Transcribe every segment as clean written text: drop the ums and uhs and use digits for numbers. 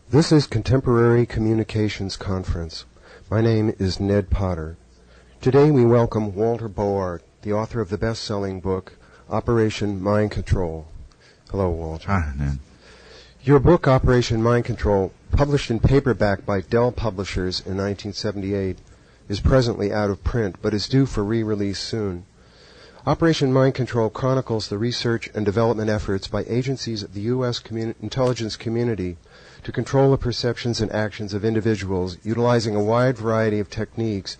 This is Contemporary Communications Conference. My name is Ned Potter. Today we welcome Walter Bowart, the author of the best-selling book, Operation Mind Control. Hello, Walter. Hi, Ned. Your book, Operation Mind Control, published in paperback by Dell Publishers in 1978, is presently out of print, but is due for re-release soon. Operation Mind Control chronicles the research and development efforts by agencies of the U.S. intelligence community to control the perceptions and actions of individuals utilizing a wide variety of techniques,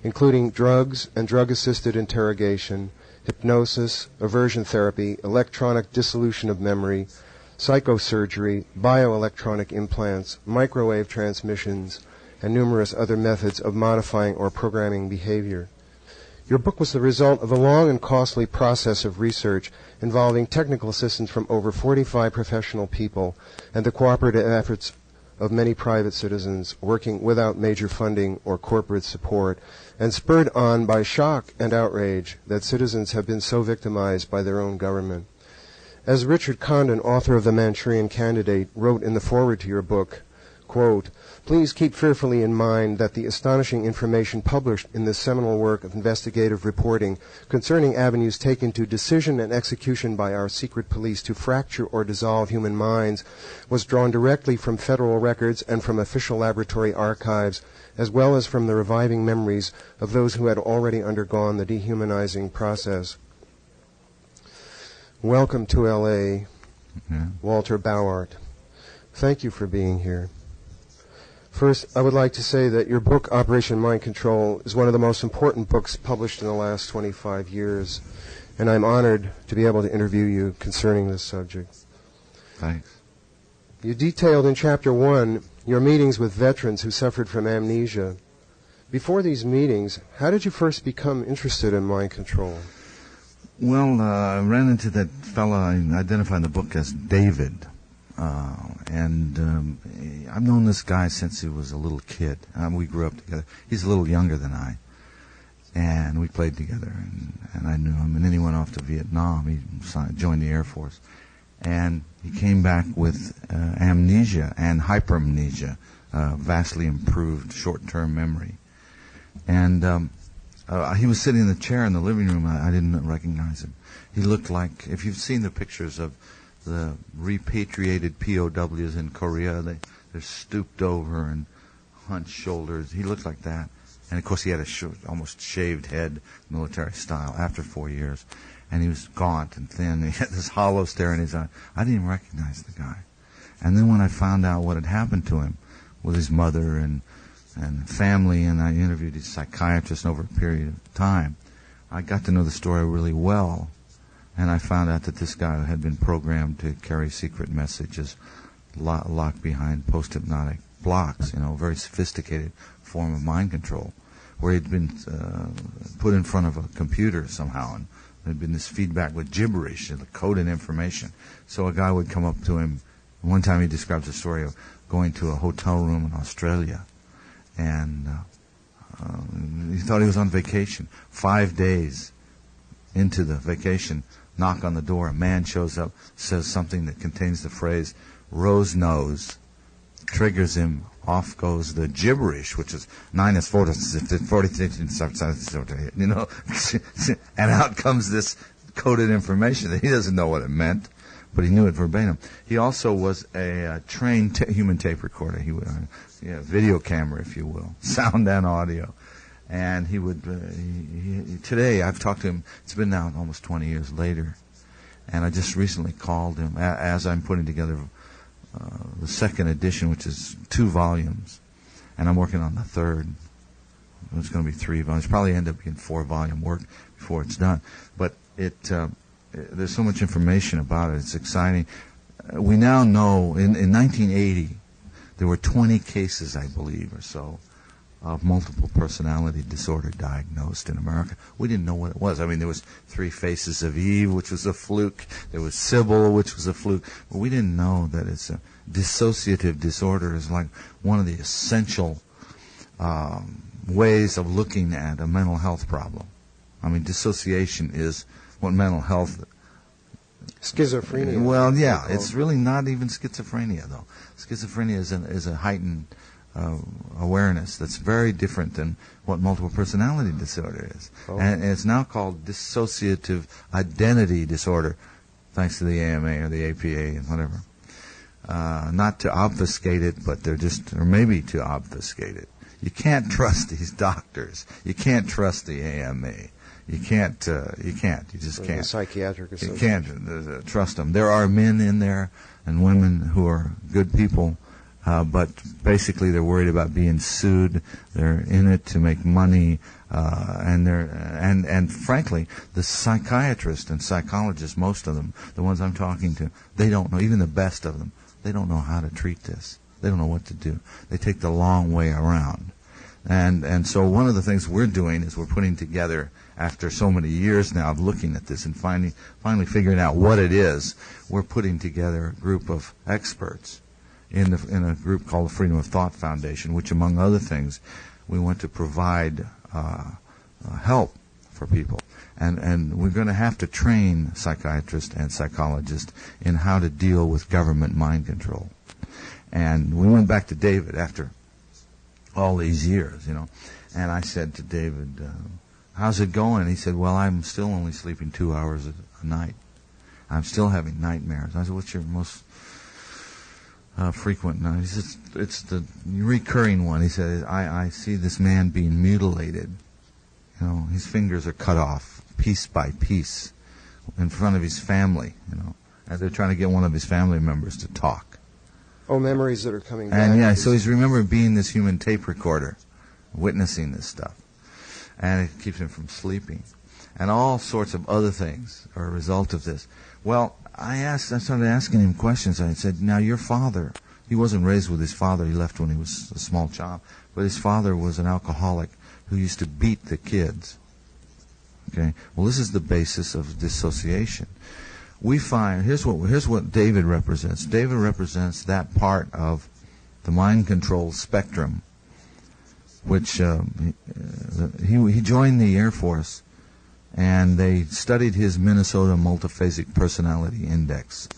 including drugs and drug-assisted interrogation, hypnosis, aversion therapy, electronic dissolution of memory, psychosurgery, bioelectronic implants, microwave transmissions, and numerous other methods of modifying or programming behavior. Your book was the result of a long and costly process of research involving technical assistance from over 45 professional people and the cooperative efforts of many private citizens working without major funding or corporate support, and spurred on by shock and outrage that citizens have been so victimized by their own government. As Richard Condon, author of The Manchurian Candidate, wrote in the foreword to your book, quote, "Please keep fearfully in mind that the astonishing information published in this seminal work of investigative reporting concerning avenues taken to decision and execution by our secret police to fracture or dissolve human minds was drawn directly from federal records and from official laboratory archives, as well as from the reviving memories of those who had already undergone the dehumanizing process." Welcome to L.A., Walter Bowart. Thank you for being here. First, I would like to say that your book, Operation Mind Control, is one of the most important books published in the last 25 years, and I'm honored to be able to interview you concerning this subject. Thanks. You detailed in Chapter 1 your meetings with veterans who suffered from amnesia. Before these meetings, how did you first become interested in mind control? Well, I ran into that fellow I identified in the book as David. I've known this guy since he was a little kid. We grew up together. He's a little younger than I. And we played together. And I knew him. And then he went off to Vietnam. He joined the Air Force. And he came back with amnesia and hypermnesia, vastly improved short-term memory. And he was sitting in the chair in the living room. I didn't recognize him. He looked like, if you've seen the pictures of the repatriated POWs in Korea, they're stooped over and hunched shoulders. He looked like that. And, of course, he had a almost shaved head, military style, after 4 years. And he was gaunt and thin. He had this hollow stare in his eye. I didn't even recognize the guy. And then when I found out what had happened to him with his mother and family, and I interviewed his psychiatrist over a period of time, I got to know the story really well. And I found out that this guy had been programmed to carry secret messages locked behind post-hypnotic blocks, a very sophisticated form of mind control, where he'd been put in front of a computer somehow, and there'd been this feedback with gibberish, the coded information. So a guy would come up to him. One time he describes a story of going to a hotel room in Australia, and he thought he was on vacation. 5 days into the vacation, knock on the door, a man shows up, says something that contains the phrase, "Rose nose," triggers him, off goes the gibberish, which is 9 is 46, and out comes this coded information that he doesn't know what it meant, but he knew it verbatim. He also was a trained human tape recorder. He was video camera, if you will, sound and audio. And he would, today I've talked to him, it's been now almost 20 years later, and I just recently called him as I'm putting together the second edition, which is 2 volumes, and I'm working on the third. It's going to be 3 volumes. Probably end up being 4-volume work before it's done. But there's so much information about it. It's exciting. We now know, in 1980, there were 20 cases, I believe, or so, of multiple personality disorder diagnosed in America. We didn't know what it was. I mean, there was 3 Faces of Eve, which was a fluke. There was Sybil, which was a fluke. But we didn't know that it's a dissociative disorder is like one of the essential ways of looking at a mental health problem. I mean, dissociation is what mental health Schizophrenia. Well, yeah, it's really not even schizophrenia, though. Schizophrenia is a heightened awareness that's very different than what multiple personality disorder is. Oh. And it's now called dissociative identity disorder, thanks to the AMA or the APA and whatever. Not to obfuscate it, but or maybe to obfuscate it. You can't trust these doctors. You can't trust the AMA. You can't. You just can't. The psychiatric You association. can't trust them. There are men in there and women who are good people, but basically they're worried about being sued. They're in it to make money, and frankly, the psychiatrists and psychologists, most of them, the ones I'm talking to, they don't know. Even the best of them, they don't know how to treat this. They don't know what to do. They take the long way around. And so one of the things we're doing is we're putting together, after so many years now of looking at this and finally figuring out what it is, we're putting together a group of experts in a group called the Freedom of Thought Foundation, which, among other things, we want to provide help for people. And we're going to have to train psychiatrists and psychologists in how to deal with government mind control. And we went back to David after all these years, and I said to David, how's it going? He said, well, I'm still only sleeping 2 hours a night. I'm still having nightmares. I said, what's your most frequent night? He said, it's the recurring one. He said, I see this man being mutilated. His fingers are cut off piece by piece in front of his family, and they're trying to get one of his family members to talk. Oh, memories that are coming back. And yeah, so he's remembering being this human tape recorder, witnessing this stuff. And it keeps him from sleeping. And all sorts of other things are a result of this. Well, I started asking him questions. I said, now your father, he wasn't raised with his father. He left when he was a small child. But his father was an alcoholic who used to beat the kids. Okay? Well, this is the basis of dissociation. We find, here's what David represents. David represents that part of the mind control spectrum, which he joined the Air Force, and they studied his Minnesota Multiphasic Personality Index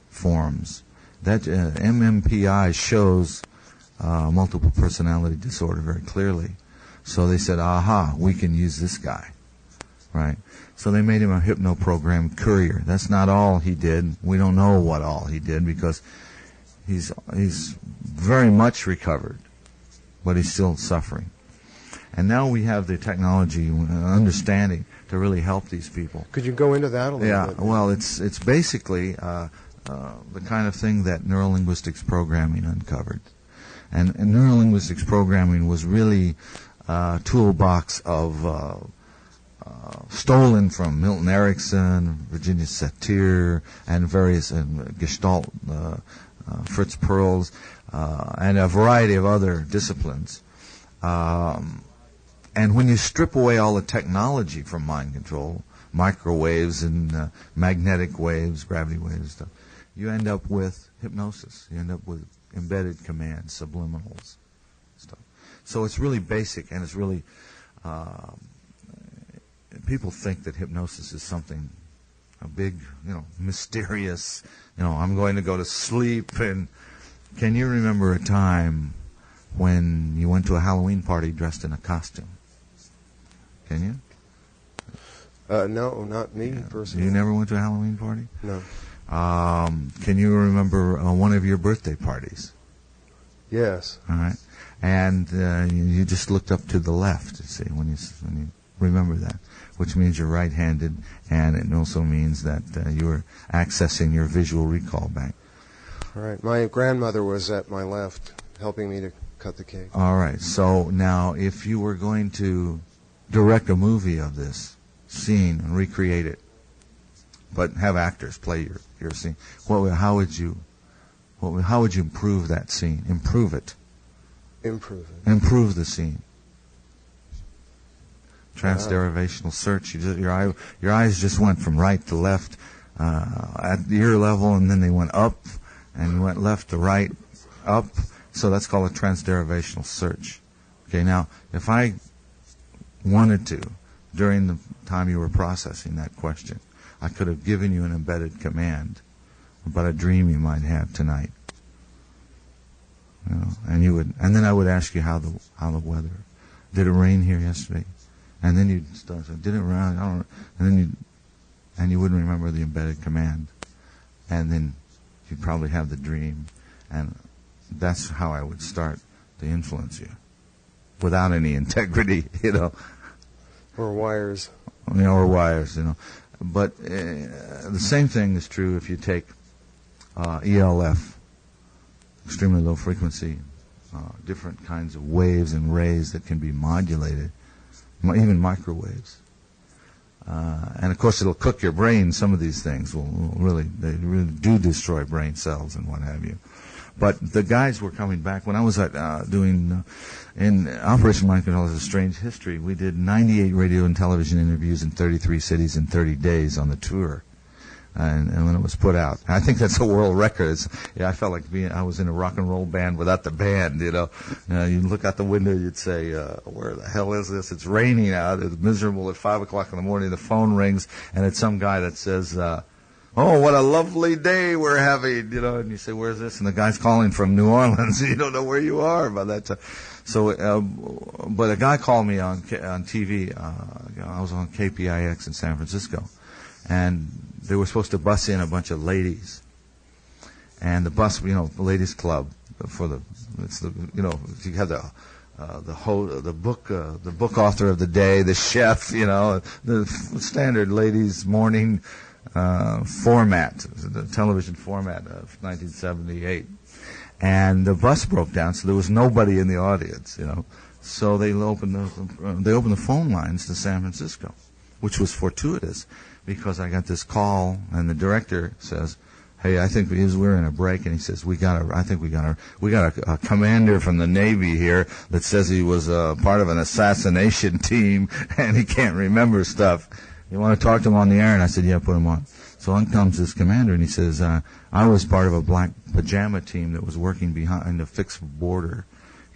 forms. That MMPI shows multiple personality disorder very clearly. So they said, aha, we can use this guy, right? So they made him a hypno-program courier. That's not all he did. We don't know what all he did because he's very much recovered, but he's still suffering. And now we have the technology and understanding to really help these people. Could you go into that a little bit? Yeah, well, it's basically the kind of thing that neurolinguistics programming uncovered. And neurolinguistics programming was really a toolbox of stolen from Milton Erickson, Virginia Satir, and various Gestalt, Fritz Perls, and a variety of other disciplines. And when you strip away all the technology from mind control, microwaves and magnetic waves, gravity waves, stuff, you end up with hypnosis. You end up with embedded commands, subliminals, stuff. So it's really basic, and it's really people think that hypnosis is something, a big, mysterious, I'm going to go to sleep. And can you remember a time when you went to a Halloween party dressed in a costume? Can you? No, not me personally. You never went to a Halloween party? No. Can you remember one of your birthday parties? Yes. All right. And you just looked up to the left, you see, when you remember that, which means you're right-handed, and it also means that you were accessing your visual recall bank. All right. My grandmother was at my left, helping me to cut the cake. All right. So now, if you were going to direct a movie of this scene and recreate it, but have actors play your scene, how would you improve that scene? Improve it. Improve it. Improve the scene. Trans-derivational search. Your eyes just went from right to left at the ear level, and then they went up, and you went left to right, up. So that's called a trans-derivational search. Okay, now, if I wanted to, during the time you were processing that question, I could have given you an embedded command about a dream you might have tonight. You know, and then I would ask you how the weather. Did it rain here yesterday? And then you'd start saying, did it rain? I don't know. And then you wouldn't remember the embedded command. And then you'd probably have the dream. And that's how I would start to influence you. Without any integrity, you know. Or wires. You know, or wires, you know. But the same thing is true if you take ELF, extremely low frequency, different kinds of waves and rays that can be modulated, even microwaves. And of course it'll cook your brain. Some of these things they really do destroy brain cells and what have you. But the guys were coming back. When I was doing in Operation Mind Control is a Strange History, we did 98 radio and television interviews in 33 cities in 30 days on the tour. And when it was put out, I think that's a world record. I felt like I was in a rock and roll band without the band. You know, you look out the window, you'd say, "Where the hell is this? It's raining out. It's miserable." At 5 o'clock in the morning, the phone rings, and it's some guy that says, "Oh, what a lovely day we're having." You know, and you say, "Where's this?" And the guy's calling from New Orleans. You don't know where you are by that time. So, but a guy called me on TV. I was on KPIX in San Francisco, and they were supposed to bus in a bunch of ladies, and the bus, you know, the ladies' club you have the book author of the day, the chef, you know, the standard ladies' morning format, the television format of 1978, and the bus broke down, so there was nobody in the audience, you know, so they opened the phone lines to San Francisco, which was fortuitous. Because I got this call, and the director says, "Hey, I think we're in a break," and he says, "We got a commander from the Navy here that says he was part of an assassination team, and he can't remember stuff. You want to talk to him on the air?" And I said, "Yeah, put him on." So on comes this commander, and he says, "I was part of a black pajama team that was working behind a fixed border.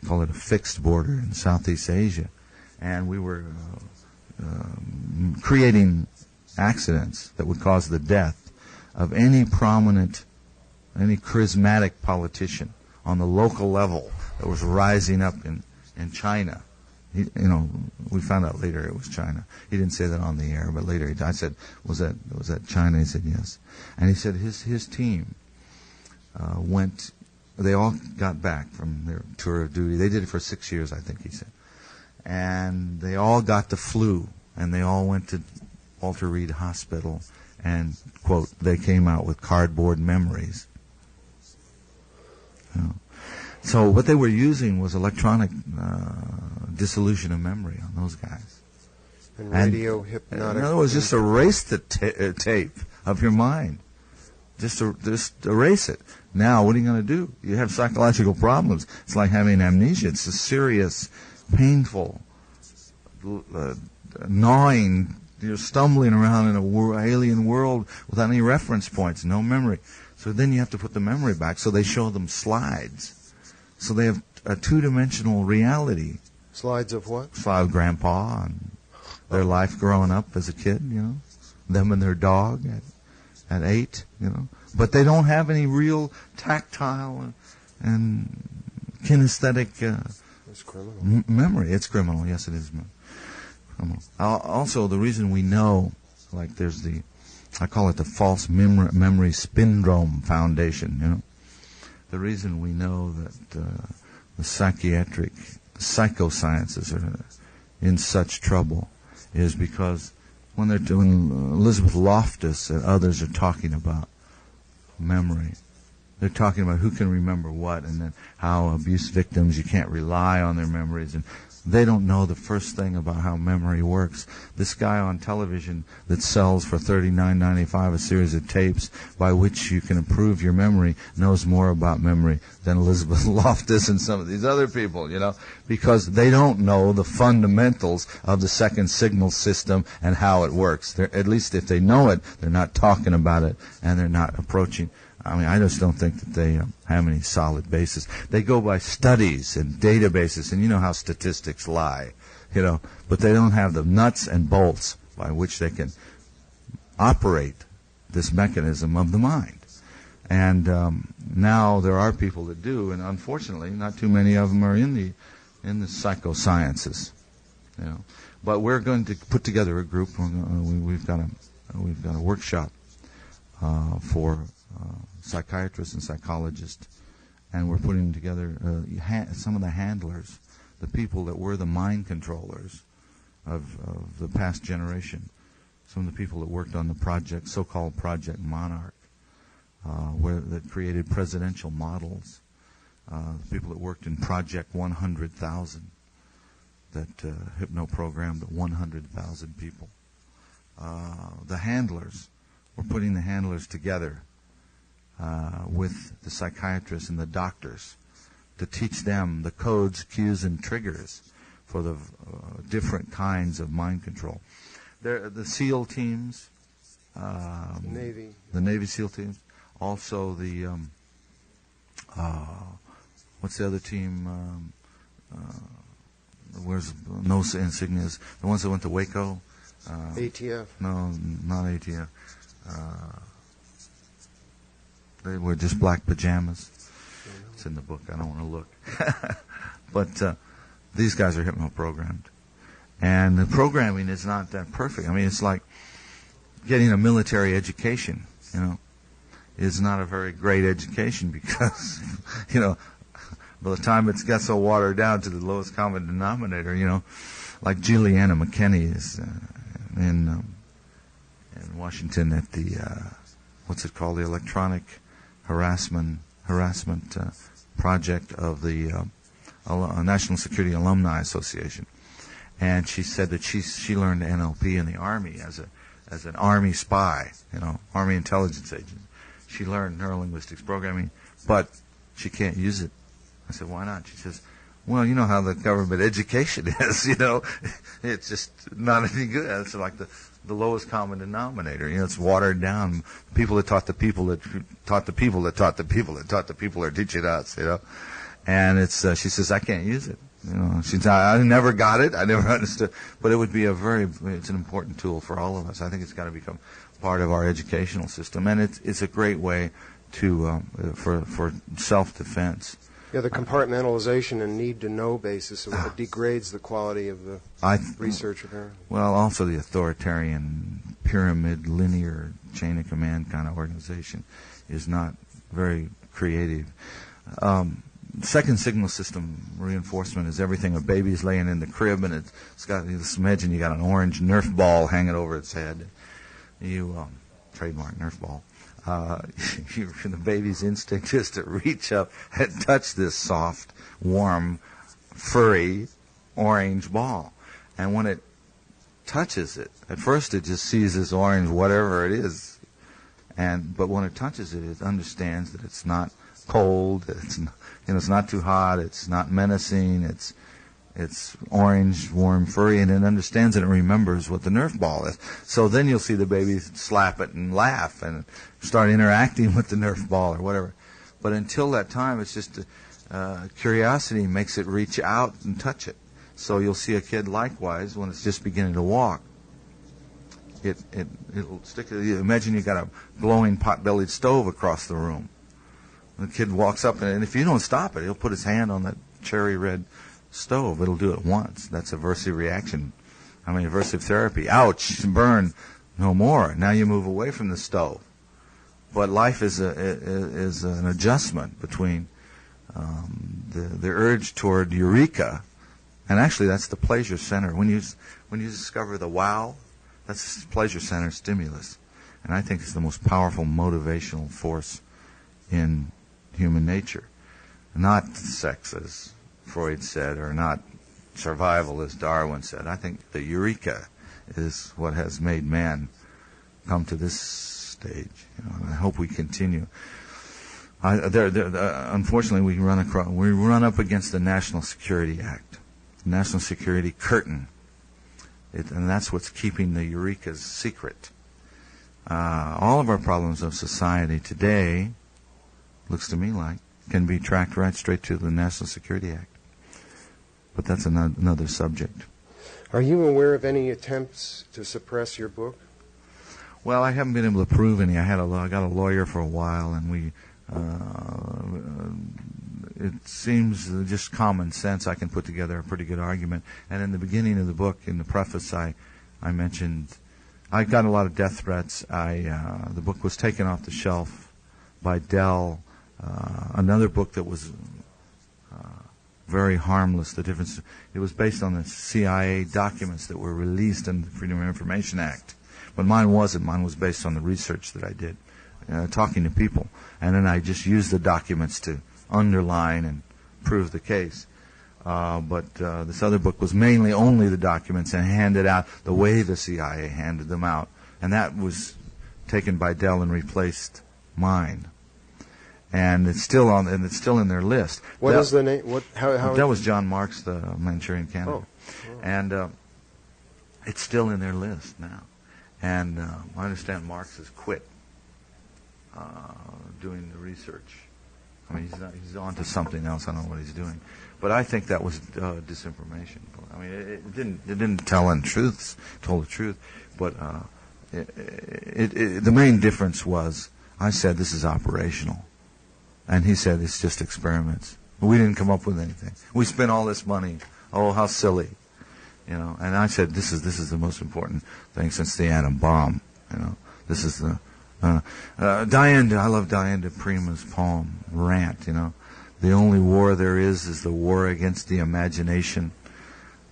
You call it a fixed border in Southeast Asia, and we were creating accidents that would cause the death of any prominent, any charismatic politician on the local level that was rising up in China." You know, we found out later it was China. He didn't say that on the air, but later I said, "Was that China?" He said, "Yes." And he said his team went. They all got back from their tour of duty. They did it for 6 years, I think he said, and they all got the flu, and they all went to Walter Reed Hospital, and, quote, "they came out with cardboard memories." You know. So what they were using was electronic dissolution of memory on those guys. And radio hypnotic. In other words, just erase the tape of your mind. Just erase it. Now, what are you going to do? You have psychological problems. It's like having amnesia. It's a serious, painful, gnawing. You're stumbling around in an alien world without any reference points, no memory. So then you have to put the memory back. So they show them slides. So they have a two-dimensional reality. Slides of what? Slide of Grandpa and their life growing up as a kid, you know. Them and their dog at 8, you know. But they don't have any real tactile and kinesthetic it's criminal. Memory. It's criminal. Yes, it is. Also, the reason we know, like there's I call it the false memory syndrome foundation, you know. The reason we know that the psychosciences are in such trouble is because when they're doing, Elizabeth Loftus and others are talking about memory. They're talking about who can remember what, and then how abuse victims, you can't rely on their memories, and they don't know the first thing about how memory works. This guy on television that sells for $39.95 a series of tapes by which you can improve your memory knows more about memory than Elizabeth Loftus and some of these other people, you know, because they don't know the fundamentals of the second signal system and how it works. At least if they know it, they're not talking about it, and they're not approaching. I mean, I just don't think that they have any solid basis. They go by studies and databases, and you know how statistics lie, you know, but they don't have the nuts and bolts by which they can operate this mechanism of the mind. And now there are people that do, and unfortunately, not too many of them are in the psychosciences. But we're going to put together a group. We've got a workshop for psychiatrists and psychologists, and we're putting together some of the handlers, the people that were the mind controllers of the past generation. Some of the people that worked on the project, so-called Project Monarch, that created presidential models. People that worked in Project 100,000, that hypno-programmed 100,000 people. The handlers, we're putting the handlers together with the psychiatrists and the doctors to teach them the codes, cues, and triggers for the different kinds of mind control. The SEAL teams, the Navy SEAL teams, also the what's the other team? Where's no insignias? The ones that went to Waco. ATF. No, not ATF. They were just black pajamas. It's in the book. I don't want to look. But these guys are hypno-programmed. And the programming is not that perfect. I mean, it's like getting a military education, is not a very great education because, by the time it's got so watered down to the lowest common denominator, like Juliana McKinney is in Washington at the, what's it called, the Electronic Harassment Project of the National Security Alumni Association. And she said that she learned NLP in the Army as an Army spy, Army intelligence agent. She learned neurolinguistics programming, but she can't use it. I said, why not? She says, well, you know how the government education is, it's just not any good. It's like the lowest common denominator. It's watered down. People that taught the people that taught the people that taught the people that taught the people are teaching us, And it's she says, I can't use it. She said, I never got it. I never understood. But it would be it's an important tool for all of us. I think it's got to become part of our educational system. And it's a great way to for self-defense. Yeah, the compartmentalization and need-to-know basis degrades the quality of the research, apparently. Well, also the authoritarian, pyramid, linear, chain of command kind of organization is not very creative. Second signal system reinforcement is everything. A baby's laying in the crib, and it's got, just imagine you got an orange Nerf ball hanging over its head. You trademark Nerf ball. The baby's instinct is to reach up and touch this soft, warm, furry, orange ball. And when it touches it, at first it just sees this orange whatever it is. But when it touches it, it understands that it's not cold, it's not too hot, it's not menacing, it's orange, warm, furry, and it understands it and remembers what the Nerf ball is. So then you'll see the baby slap it and laugh and start interacting with the Nerf ball or whatever. But until that time, it's just curiosity makes it reach out and touch it. So you'll see a kid likewise when it's just beginning to walk. It'll stick. Imagine you got a glowing pot-bellied stove across the room. The kid walks up, and if you don't stop it, he'll put his hand on that cherry red stove. It'll do it once. That's aversive reaction. Aversive therapy. Ouch, burn, no more. Now you move away from the stove. But life is an adjustment between the urge toward eureka, and actually that's the pleasure center. When you discover the wow, that's the pleasure center stimulus, and I think it's the most powerful motivational force in human nature. Not sex, as Freud said, or not survival, as Darwin said. I think the eureka is what has made man come to this stage. And I hope we continue. Unfortunately, we run up against the National Security Act, the National Security Curtain, and that's what's keeping the eurekas secret. All of our problems of society today, looks to me like, can be tracked right straight to the National Security Act. But that's another subject. Are you aware of any attempts to suppress your book? Well, I haven't been able to prove any. I got a lawyer for a while, and we. It seems just common sense. I can put together a pretty good argument. And in the beginning of the book, in the preface, I mentioned I got a lot of death threats. The book was taken off the shelf by Dell. Another book that was very harmless. The difference. It was based on the CIA documents that were released in the Freedom of Information Act. But mine wasn't. Mine was based on the research that I did, talking to people. And then I just used the documents to underline and prove the case. But this other book was mainly only the documents and handed out the way the CIA handed them out. And that was taken by Dell and replaced mine. And it's still in their list. What is the name? How that was John Marks, the Manchurian Candidate. Oh. And it's still in their list now. And I understand Marx has quit doing the research. I mean, he's on to something else. I don't know what he's doing. But I think that was disinformation. I mean, it didn't tell the truth. But the main difference was I said this is operational. And he said it's just experiments. We didn't come up with anything. We spent all this money. Oh, how silly. And I said this is the most important thing since the atom bomb. This is the Diane. I love Diane de Prima's poem Rant. The only war there is the war against the imagination.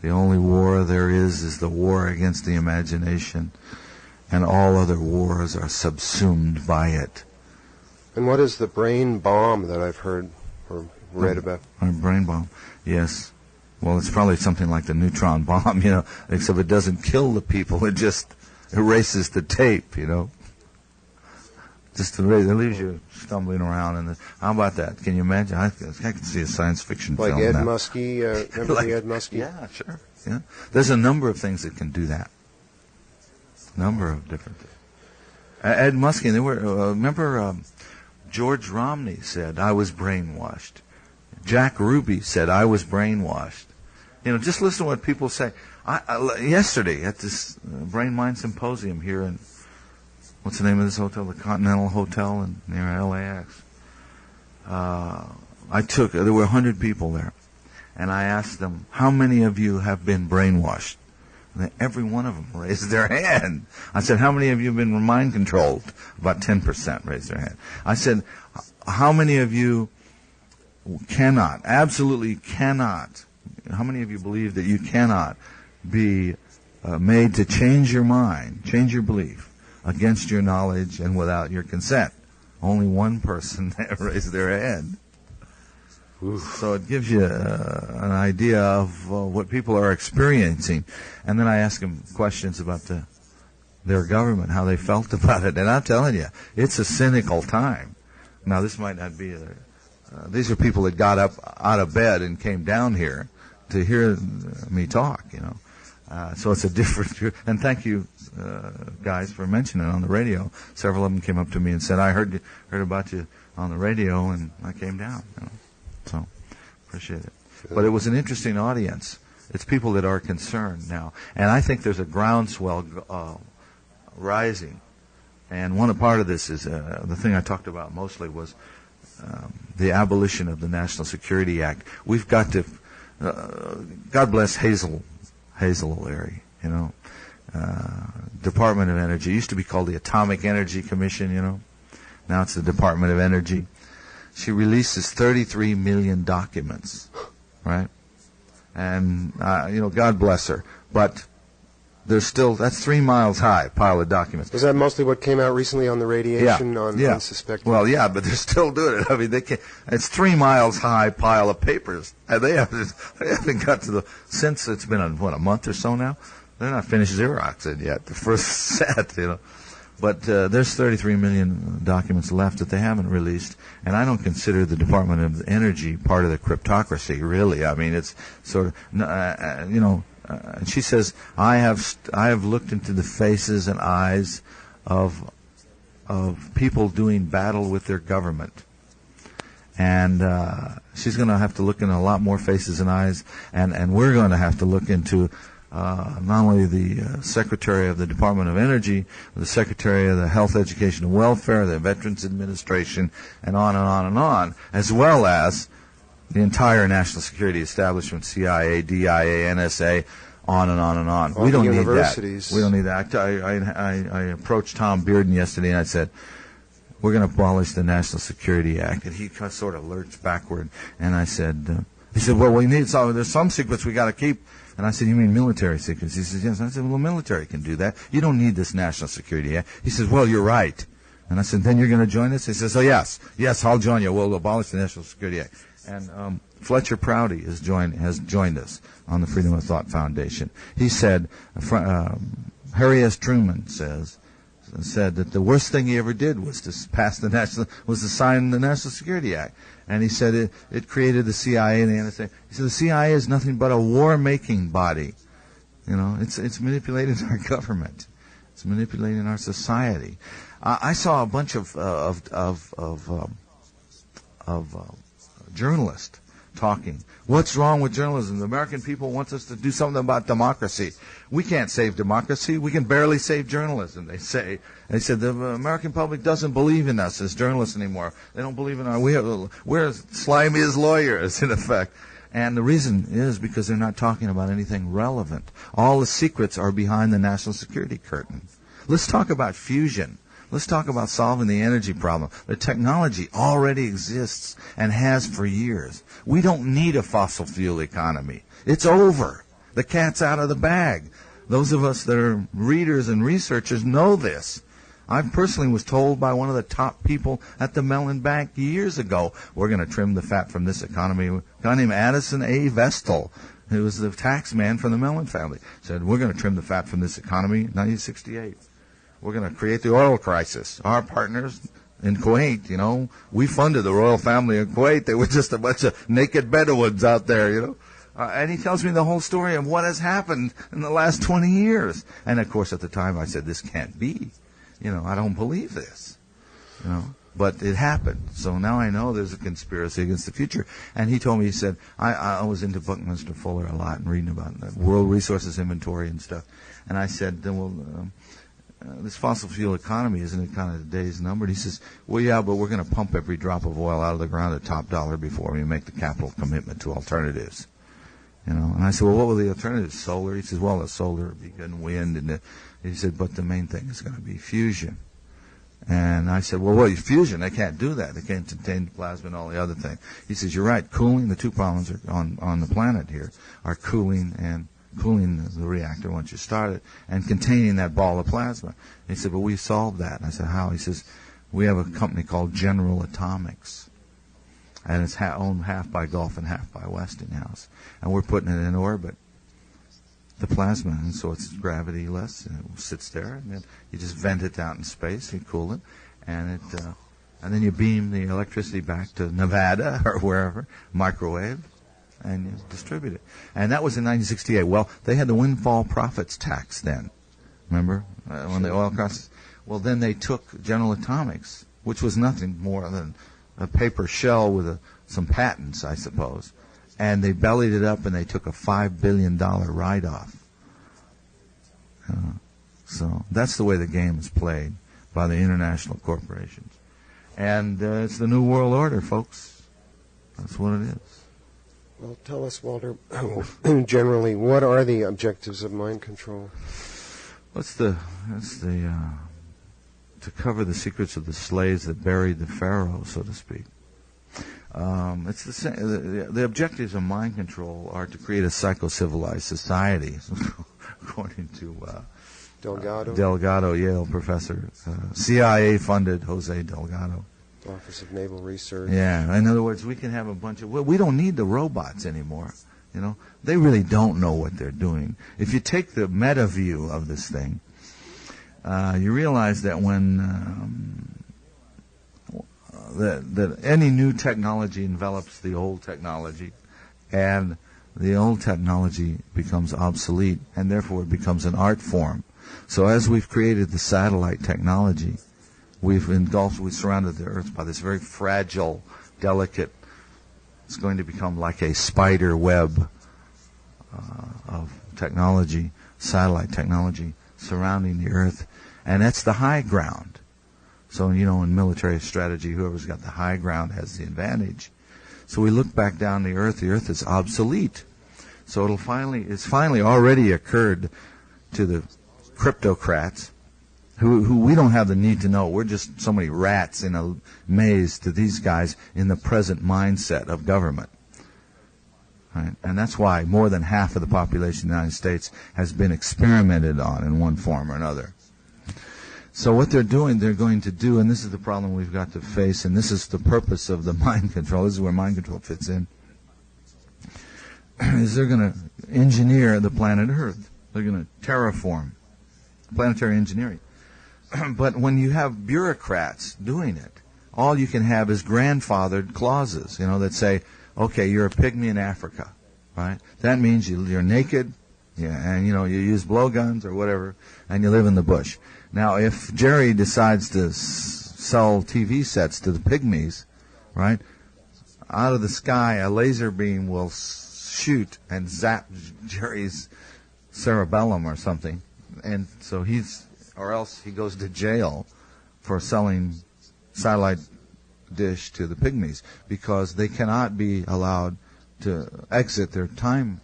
The only war there is the war against the imagination, and all other wars are subsumed by it. And what is the brain bomb that I've heard or read about? A brain bomb, yes. Well, it's probably something like the neutron bomb, except it doesn't kill the people. It just erases the tape, Just it leaves you stumbling around. And how about that? Can you imagine? I can see a science fiction like film. Ed now. Muskie, remember the Ed Muskie? Yeah, sure. Yeah, there's a number of things that can do that. Number of different things. Ed Muskie, they were. Remember, George Romney said, "I was brainwashed." Jack Ruby said, "I was brainwashed." Just listen to what people say. Yesterday at this Brain Mind Symposium here in, what's the name of this hotel? The Continental Hotel near LAX. There were 100 people there, and I asked them, how many of you have been brainwashed? And every one of them raised their hand. I said, how many of you have been mind controlled? About 10% raised their hand. I said, how many of you absolutely cannot, how many of you believe that you cannot be made to change your mind, change your belief against your knowledge and without your consent? Only one person raised their hand. So it gives you an idea of what people are experiencing. And then I ask them questions about their government, how they felt about it. And I'm telling you, it's a cynical time. Now, this might not be these are people that got up out of bed and came down here to hear me talk, So it's a different. And thank you, guys, for mentioning it on the radio. Several of them came up to me and said, "I heard about you on the radio, and I came down." So appreciate it. But it was an interesting audience. It's people that are concerned now, and I think there's a groundswell rising. And one part of this is the thing I talked about mostly was the abolition of the National Security Act. We've got to, God bless Hazel Larry, Department of Energy. It used to be called the Atomic Energy Commission, Now it's the Department of Energy. She releases 33 million documents, right? And, God bless her. But there's still, that's 3 miles high, pile of documents. Was that mostly what came out recently on the radiation on unsuspected? Well, yeah, but they're still doing it. I mean, it's 3 miles high pile of papers. And they haven't got to since it's been, a month or so now? They're not finished Xeroxing yet, the first set, But there's 33 million documents left that they haven't released, and I don't consider the Department of Energy part of the cryptocracy, really. I mean, it's sort of, and she says, I have looked into the faces and eyes of people doing battle with their government. And she's going to have to look in a lot more faces and eyes, and we're going to have to look into not only the Secretary of the Department of Energy, but the Secretary of the Health, Education, and Welfare, the Veterans Administration, and on and on and on, as well as the entire national security establishment, CIA, DIA, NSA, on and on and on. All we don't the need universities. that. We don't need that. I approached Tom Bearden yesterday, and I said, we're going to abolish the National Security Act. And he sort of lurched backward, and I said, he said, well, we need some, there's some secrets we got to keep. And I said, you mean military secrets? He says, yes. I said, well, the military can do that. You don't need this National Security Act. He says, well, you're right. And I said, then you're going to join us? He says, oh, yes, I'll join you. We'll abolish the National Security Act. And Fletcher Prouty has joined us on the Freedom of Thought Foundation. He said, Harry S. Truman said that the worst thing he ever did was to sign the National Security Act. And he said it created the CIA and the NSA. He said the CIA is nothing but a war-making body. You know, it's manipulating our government. It's manipulating our society. I saw a bunch of journalists talking. What's wrong with journalism? The American people want us to do something about democracy. We can't save democracy. We can barely save journalism, they say. They said the American public doesn't believe in us as journalists anymore. They don't believe in we're slimy as lawyers, in effect. And the reason is because they're not talking about anything relevant. All the secrets are behind the national security curtain. Let's talk about fusion. Let's talk about solving the energy problem. The technology already exists and has for years. We don't need a fossil fuel economy. It's over. The cat's out of the bag. Those of us that are readers and researchers know this. I personally was told by one of the top people at the Mellon Bank years ago, we're going to trim the fat from this economy. A guy named Addison A. Vestal, who was the tax man from the Mellon family, said, we're going to trim the fat from this economy in 1968. We're going to create the oil crisis. Our partners in Kuwait, you know, we funded the royal family in Kuwait. They were just a bunch of naked Bedouins out there, you know. And he tells me the whole story of what has happened in the last 20 years. And, of course, at the time I said, this can't be. You know, I don't believe this. You know, but it happened. So now I know there's a conspiracy against the future. And he told me, he said, I was into Buckminster Fuller a lot and reading about the World Resources Inventory and stuff. And I said, well, this fossil fuel economy, isn't it kind of days numbered? He says, well, yeah, but we're going to pump every drop of oil out of the ground at top dollar before we make the capital commitment to alternatives. You know, and I said, well, what were the alternatives? Solar? He says, well, the solar would be good and wind. And he said, but the main thing is going to be fusion. And I said, well, fusion, they can't do that. They can't contain plasma and all the other things. He says, you're right. Cooling, the two problems are on the planet here are cooling the reactor once you start it, and containing that ball of plasma. He said, but we solved that. And I said, how? He says, we have a company called General Atomics, and it's owned half by Gulf and half by Westinghouse, and we're putting it in orbit, the plasma, and so it's gravity-less, and it sits there, and then you just vent it out in space, you cool it, and then you beam the electricity back to Nevada or wherever, microwave, and you distribute it. And that was in 1968. Well, they had the windfall profits tax then. Remember? When the oil crisis. Well, then they took General Atomics, which was nothing more than a paper shell with some patents, I suppose. And they bellied it up and they took a $5 billion write-off. So that's the way the game is played by the international corporations. And it's the New World Order, folks. That's what it is. Well, tell us, Walter, generally, what are the objectives of mind control? To cover the secrets of the slaves that buried the pharaoh, so to speak. It's the same. The objectives of mind control are to create a psycho-civilized society, according to Delgado, Yale professor, CIA-funded Jose Delgado. Office of Naval Research. Yeah, in other words, we can have a bunch of... Well, we don't need the robots anymore. You know, they really don't know what they're doing. If you take the meta view of this thing, you realize that when that any new technology envelops the old technology, and the old technology becomes obsolete, and therefore it becomes an art form. So as we've created the satellite technology, we've surrounded the Earth by this very fragile, delicate, it's going to become like a spider web of technology, satellite technology surrounding the Earth, and that's the high ground. So, in military strategy, whoever's got the high ground has the advantage. So we look back down the Earth is obsolete. So it's finally already occurred to the cryptocrats, who we don't have the need to know. We're just so many rats in a maze to these guys in the present mindset of government. Right? And that's why more than half of the population of the United States has been experimented on in one form or another. So what they're going to do, and this is the problem we've got to face, and this is the purpose of the mind control, this is where mind control fits in, is they're going to engineer the planet Earth. They're going to terraform, planetary engineering. But when you have bureaucrats doing it, all you can have is grandfathered clauses, that say, okay, you're a pygmy in Africa, right? That means you're naked, and you use blowguns or whatever, and you live in the bush. Now, if Jerry decides to sell TV sets to the pygmies, right, out of the sky a laser beam will shoot and zap Jerry's cerebellum or something, and so or else he goes to jail for selling satellite dish to the pygmies, because they cannot be allowed to exit their time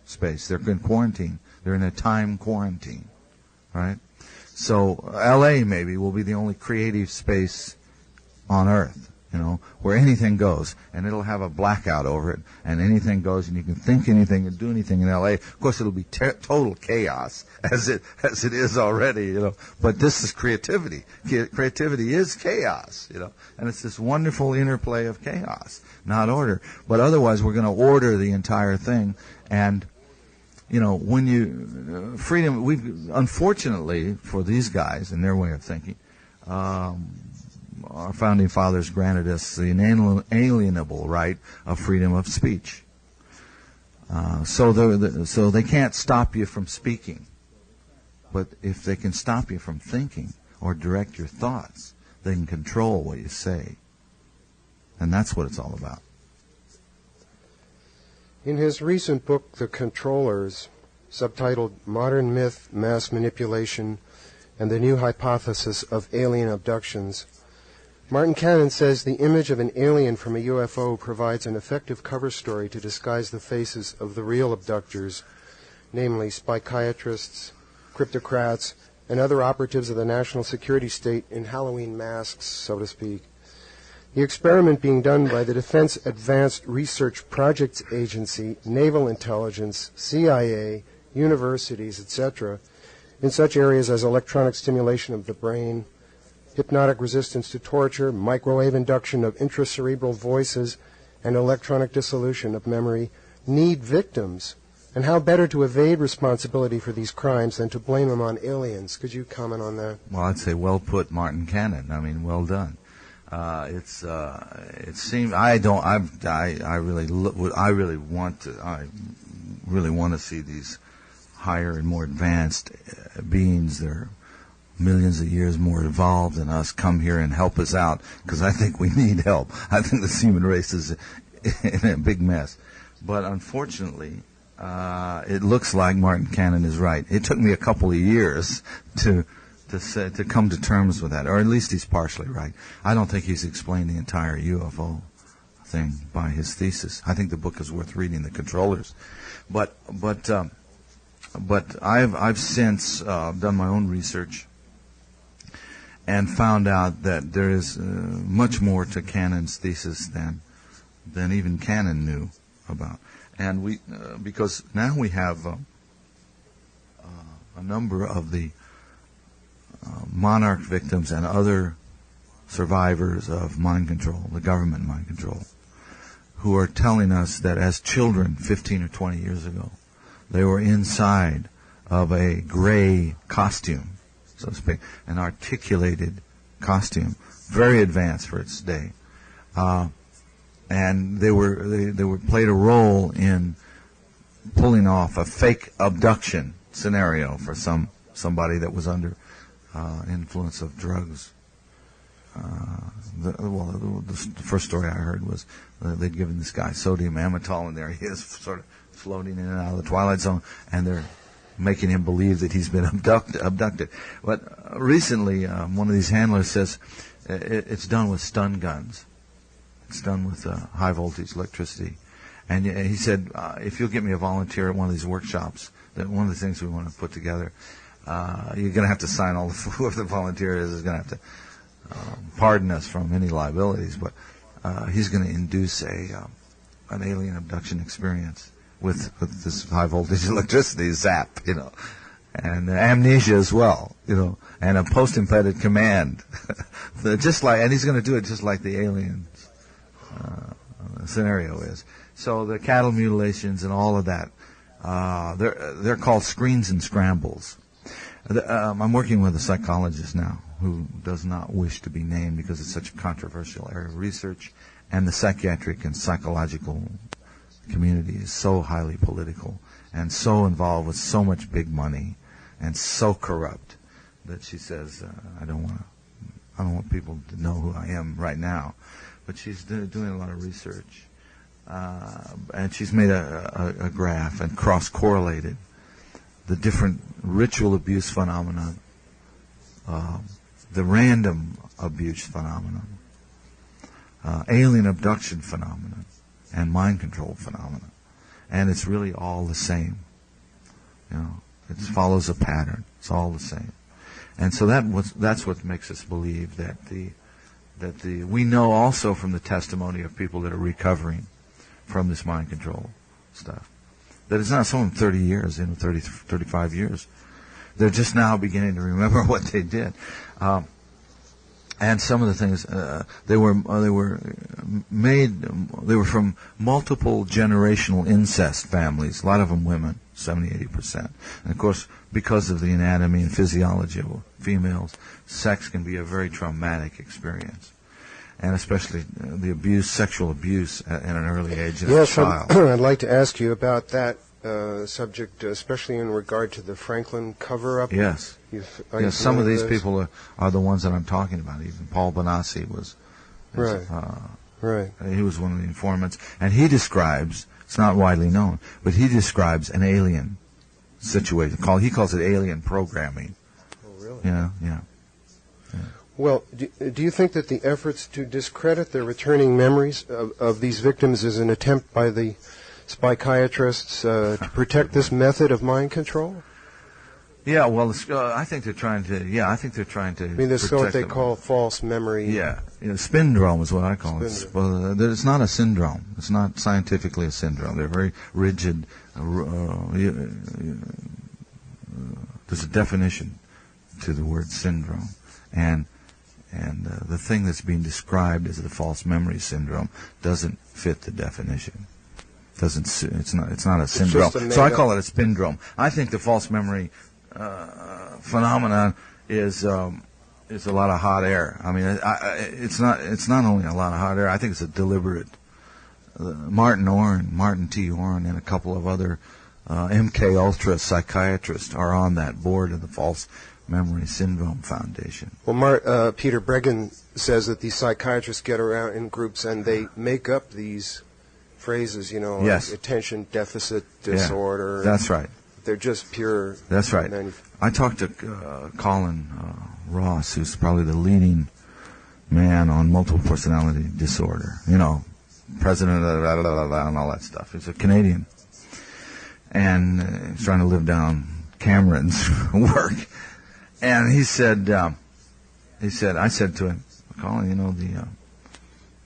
space. They're in quarantine. They're in a time quarantine, right? So L.A. maybe will be the only creative space on Earth, where anything goes, and it'll have a blackout over it, and anything goes, and you can think anything and do anything in L.A. Of course, it'll be total chaos, as it is already, But this is creativity. Creativity is chaos, and it's this wonderful interplay of chaos, not order. But otherwise, we're going to order the entire thing, and when freedom, unfortunately for these guys and their way of thinking, our founding fathers granted us the inalienable right of freedom of speech. So they can't stop you from speaking. But if they can stop you from thinking or direct your thoughts, they can control what you say. And that's what it's all about. In his recent book, The Controllers, subtitled Modern Myth, Mass Manipulation, and the New Hypothesis of Alien Abductions, Martin Cannon says the image of an alien from a UFO provides an effective cover story to disguise the faces of the real abductors, namely psychiatrists, cryptocrats, and other operatives of the national security state in Halloween masks, so to speak. The experiment being done by the Defense Advanced Research Projects Agency, Naval Intelligence, CIA, universities, etc., in such areas as electronic stimulation of the brain, hypnotic resistance to torture, microwave induction of intracerebral voices, and electronic dissolution of memory, need victims. And how better to evade responsibility for these crimes than to blame them on aliens? Could you comment on that? Well, I'd say well put, Martin Cannon. I mean, well done. It seems I really want to see these higher and more advanced beings that are millions of years more evolved than us come here and help us out, because I think we need help. I think this human race is in a big mess. But unfortunately, it looks like Martin Cannon is right. It took me a couple of years to come to terms with that, or at least he's partially right. I don't think he's explained the entire UFO thing by his thesis. I think the book is worth reading, The Controllers. But I've since done my own research and found out that there is much more to Cannon's thesis than even Cannon knew about. And because now we have a number of the monarch victims and other survivors of mind control, the government mind control, who are telling us that as children 15 or 20 years ago, they were inside of a gray costume, so to speak, an articulated costume, very advanced for its day. And they played a role in pulling off a fake abduction scenario for somebody that was under influence of drugs. the first story I heard was they'd given this guy sodium amytal, and there he is, sort of floating in and out of the Twilight Zone, and they're making him believe that he's been abducted. But recently, one of these handlers says it's done with stun guns. It's done with high voltage electricity. And he said, if you'll get me a volunteer at one of these workshops, that one of the things we want to put together, you're going to have to sign all the, whoever the volunteer is going to have to pardon us from any liabilities, but he's going to induce an alien abduction experience with this high voltage electricity zap, and amnesia as well, and a post-embedded command, and he's going to do it just like the aliens scenario is. So the cattle mutilations and all of that, they're called screens and scrambles. I'm working with a psychologist now who does not wish to be named because it's such a controversial area of research, and the psychiatric and psychological community is so highly political and so involved with so much big money and so corrupt that she says, I don't want people to know who I am right now. But she's doing a lot of research, and she's made a graph and cross-correlated the different ritual abuse phenomenon, the random abuse phenomenon, alien abduction phenomenon, and mind control phenomenon. And it's really all the same. It follows a pattern. It's all the same. And so that's what makes us believe that we know also from the testimony of people that are recovering from this mind control stuff, that it's not someone 30 years, 35 years. They're just now beginning to remember what they did. And some of the things, they were from multiple generational incest families, a lot of them women, 70-80%. And of course, because of the anatomy and physiology of females, sex can be a very traumatic experience. And especially the abuse, sexual abuse at an early age as a child. I'd like to ask you about that subject, especially in regard to the Franklin cover-up. Yes. Some of these people are the ones that I'm talking about. Even Paul Bonacci was. Right. He was one of the informants. And he describes, it's not widely known, but he describes an alien situation. He calls it alien programming. Oh, really? Yeah. Well, do you think that the efforts to discredit the returning memories of these victims is an attempt by the psychiatrists to protect this method of mind control? Yeah, well, I think they're trying to. I think they're trying to. I mean, this is what they call false memory. Yeah, spindrome is what I call it. Well, it's not a syndrome. It's not scientifically a syndrome. They're very rigid. There's a definition to the word syndrome, and the thing that's being described as the false memory syndrome doesn't fit the definition. It's not a syndrome. So I call it a spindrome. I think the false memory phenomenon is a lot of hot air. I mean, it's not only a lot of hot air. I think it's a deliberate. Martin T. Orn, and a couple of other MK Ultra psychiatrists are on that board of the False Memory Syndrome Foundation. Well, Peter Breggin says that these psychiatrists get around in groups and they make up these phrases, yes. Like attention deficit disorder. Yeah, that's right. They're just pure. That's right. I talked to Colin Ross, who's probably the leading man on multiple personality disorder. President of and all that stuff. He's a Canadian, and he's trying to live down Cameron's work. And I said to him, Colin,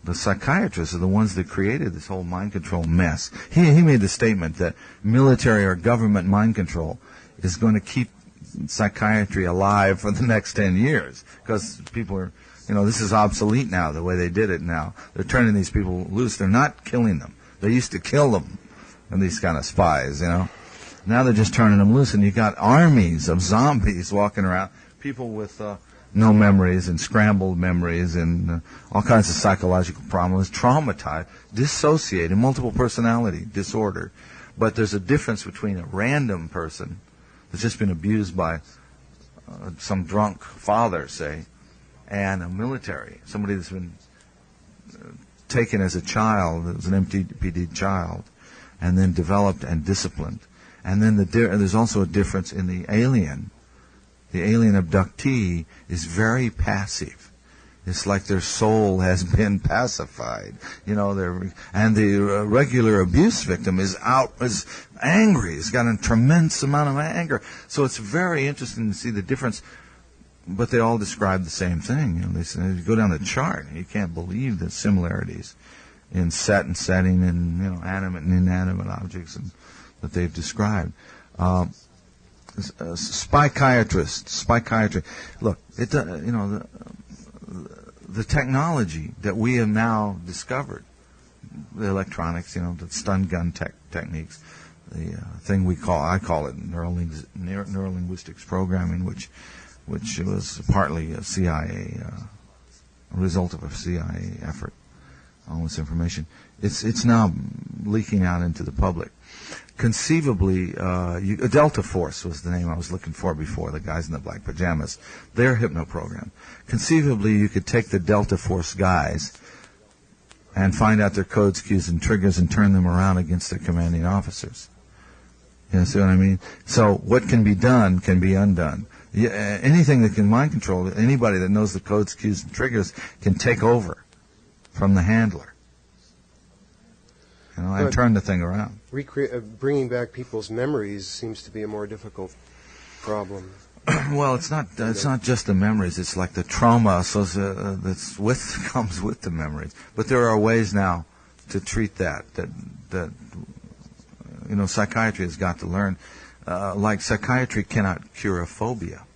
the psychiatrists are the ones that created this whole mind control mess. He made the statement that military or government mind control is going to keep psychiatry alive for the next 10 years because people are, this is obsolete now, the way they did it now. They're turning these people loose. They're not killing them. They used to kill them, and these kind of spies, Now they're just turning them loose, and you got armies of zombies walking around, people with no memories and scrambled memories and all kinds of psychological problems, traumatized, dissociated, multiple personality disorder. But there's a difference between a random person that's just been abused by some drunk father, say, and a military, somebody that's been taken as a child, as an MTPD child, and then developed and disciplined. And then there's also a difference in the alien. The alien abductee is very passive. It's like their soul has been pacified, and the regular abuse victim is angry. He's got a tremendous amount of anger. So it's very interesting to see the difference. But they all describe the same thing. They say, you go down the chart, you can't believe the similarities in set and setting, and animate and inanimate objects that they've described. Psychiatry. Look, the technology that we have now discovered, the electronics, the stun gun techniques, the thing I call it neurolinguistics programming, which was partly a CIA, a result of a CIA effort. All this information, it's now leaking out into the public. Conceivably, Delta Force was the name I was looking for before, the guys in the black pajamas. They're hypno-programmed. Conceivably, you could take the Delta Force guys and find out their codes, cues, and triggers and turn them around against their commanding officers. You see what I mean? So what can be done can be undone. Anything that can mind control, anybody that knows the codes, cues, and triggers can take over from the handler. And turn the thing around. Bringing back people's memories seems to be a more difficult problem. Well, it's not just the memories. It's like the trauma comes with the memories. But there are ways now to treat that psychiatry has got to learn. Like psychiatry cannot cure a phobia,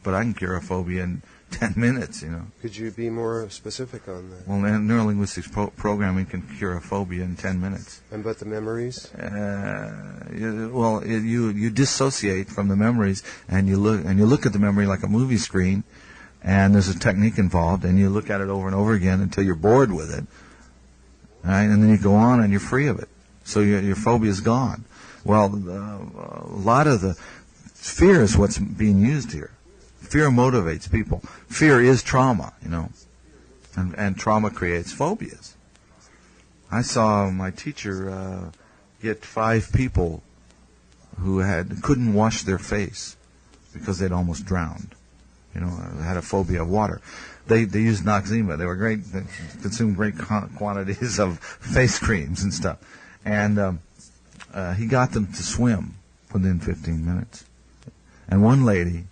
but I can cure a phobia in 10 minutes, Could you be more specific on that? Well, neurolinguistics programming can cure a phobia in 10 minutes. But the memories? You dissociate from the memories, and you look at the memory like a movie screen, and there's a technique involved, and you look at it over and over again until you're bored with it, right? And then you go on, and you're free of it. So your phobia is gone. Well, a lot of the fear is what's being used here. Fear motivates people. Fear is trauma, and trauma creates phobias. I saw my teacher get 5 people who couldn't wash their face because they'd almost drowned. Had a phobia of water. They used Noxzema. They were great. They consumed great quantities of face creams and stuff. And he got them to swim within 15 minutes. And one lady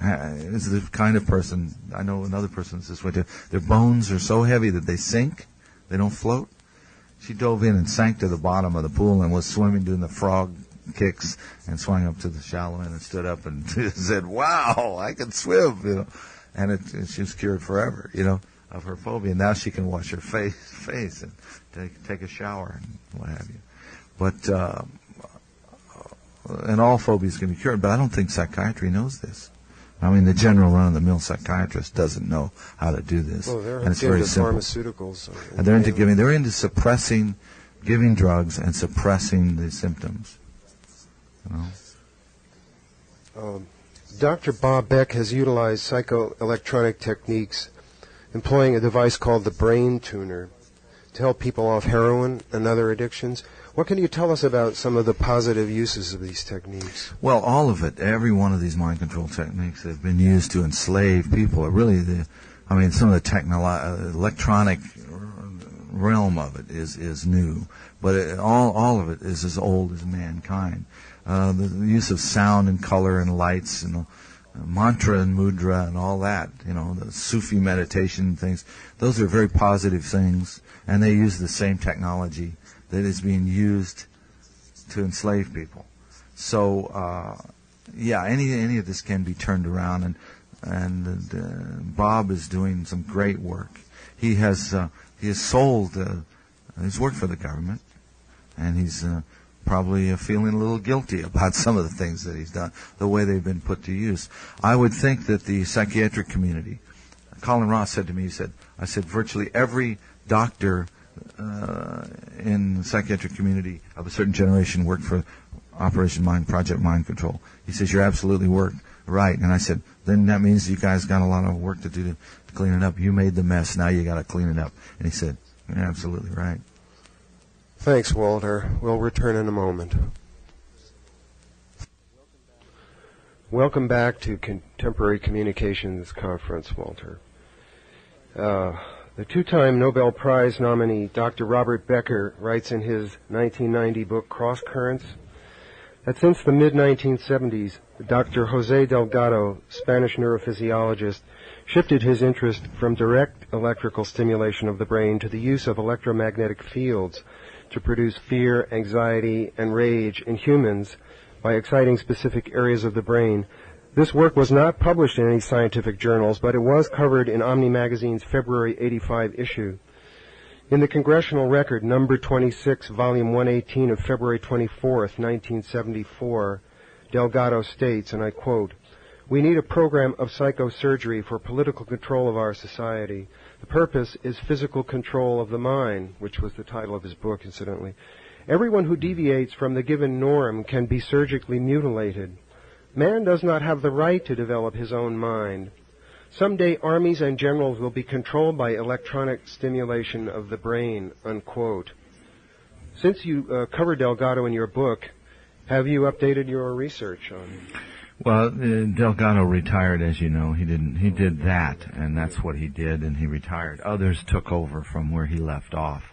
is the kind of person, I know another person that's this way too, their bones are so heavy that they sink, they don't float. She dove in and sank to the bottom of the pool and was swimming, doing the frog kicks, and swung up to the shallow end and stood up and said, "Wow, I can swim," And she was cured forever, of her phobia. Now she can wash her face and take a shower and what have you. But and all phobias can be cured, but I don't think psychiatry knows this. I mean, the general run-of-the-mill psychiatrist doesn't know how to do this. Well, they're and it's very simple. Pharmaceuticals. And they're into suppressing, giving drugs and suppressing the symptoms. Dr. Bob Beck has utilized psychoelectronic techniques, employing a device called the brain tuner to help people off heroin and other addictions. What can you tell us about some of the positive uses of these techniques? Well, all of it. Every one of these mind control techniques have been used to enslave people. Some of the electronic realm of it is new, but all of it is as old as mankind. The use of sound and color and lights and mantra and mudra and all that, the Sufi meditation things, those are very positive things, and they use the same technology that is being used to enslave people. So, any of this can be turned around, and Bob is doing some great work. He has sold, he's worked for the government, and he's probably feeling a little guilty about some of the things that he's done, the way they've been put to use. I would think that the psychiatric community, Colin Ross said to me, I said virtually every doctor in the psychiatric community of a certain generation worked for Operation Project Mind Control. He says, you're absolutely right. And I said, then that means you guys got a lot of work to do clean it up. You made the mess. Now you got to clean it up. And he said, "You're absolutely right." Thanks, Walter. We'll return in a moment. Welcome back to Contemporary Communications Conference, Walter. The two-time Nobel Prize nominee, Dr. Robert Becker, writes in his 1990 book, Cross Currents, that since the mid-1970s, Dr. Jose Delgado, Spanish neurophysiologist, shifted his interest from direct electrical stimulation of the brain to the use of electromagnetic fields to produce fear, anxiety, and rage in humans by exciting specific areas of the brain. This work was not published in any scientific journals, but it was covered in Omni Magazine's February '85 issue. In the Congressional Record, number 26, volume 118 of February 24th, 1974, Delgado states, and I quote, "We need a program of psychosurgery for political control of our society. The purpose is physical control of the mind," which was the title of his book, incidentally. "Everyone who deviates from the given norm can be surgically mutilated. Man does not have the right to develop his own mind. Someday armies and generals will be controlled by electronic stimulation of the brain," unquote. Since you covered Delgado in your book, have you updated your research on him? Well, Delgado retired, as you know. He did that, and that's what he did, and he retired. Others took over from where he left off.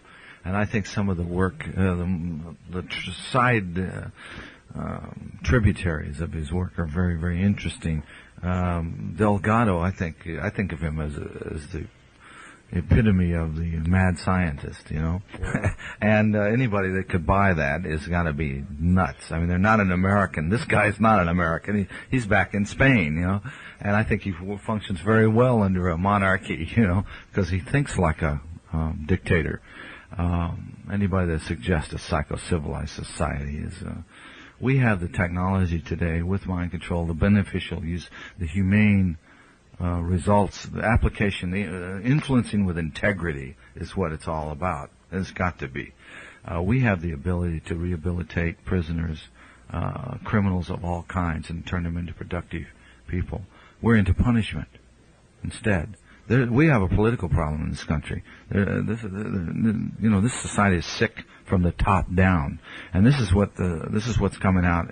And I think some of the work, side tributaries of his work are very, very interesting. Delgado, I think of him as the epitome of the mad scientist, you know. Yeah. And anybody that could buy that has got to be nuts. I mean, they're not an American. This guy's not an American. He's back in Spain, you know. And I think he functions very well under a monarchy, you know, because he thinks like a dictator. Anybody that suggests a psycho-civilized society is... we have the technology today with mind control, the beneficial use, the humane results, the application, the influencing with integrity is what it's all about. It's got to be. We have the ability to rehabilitate prisoners, criminals of all kinds, and turn them into productive people. We're into punishment instead. We have a political problem in this country. This society is sick from the top down, and this is what's coming out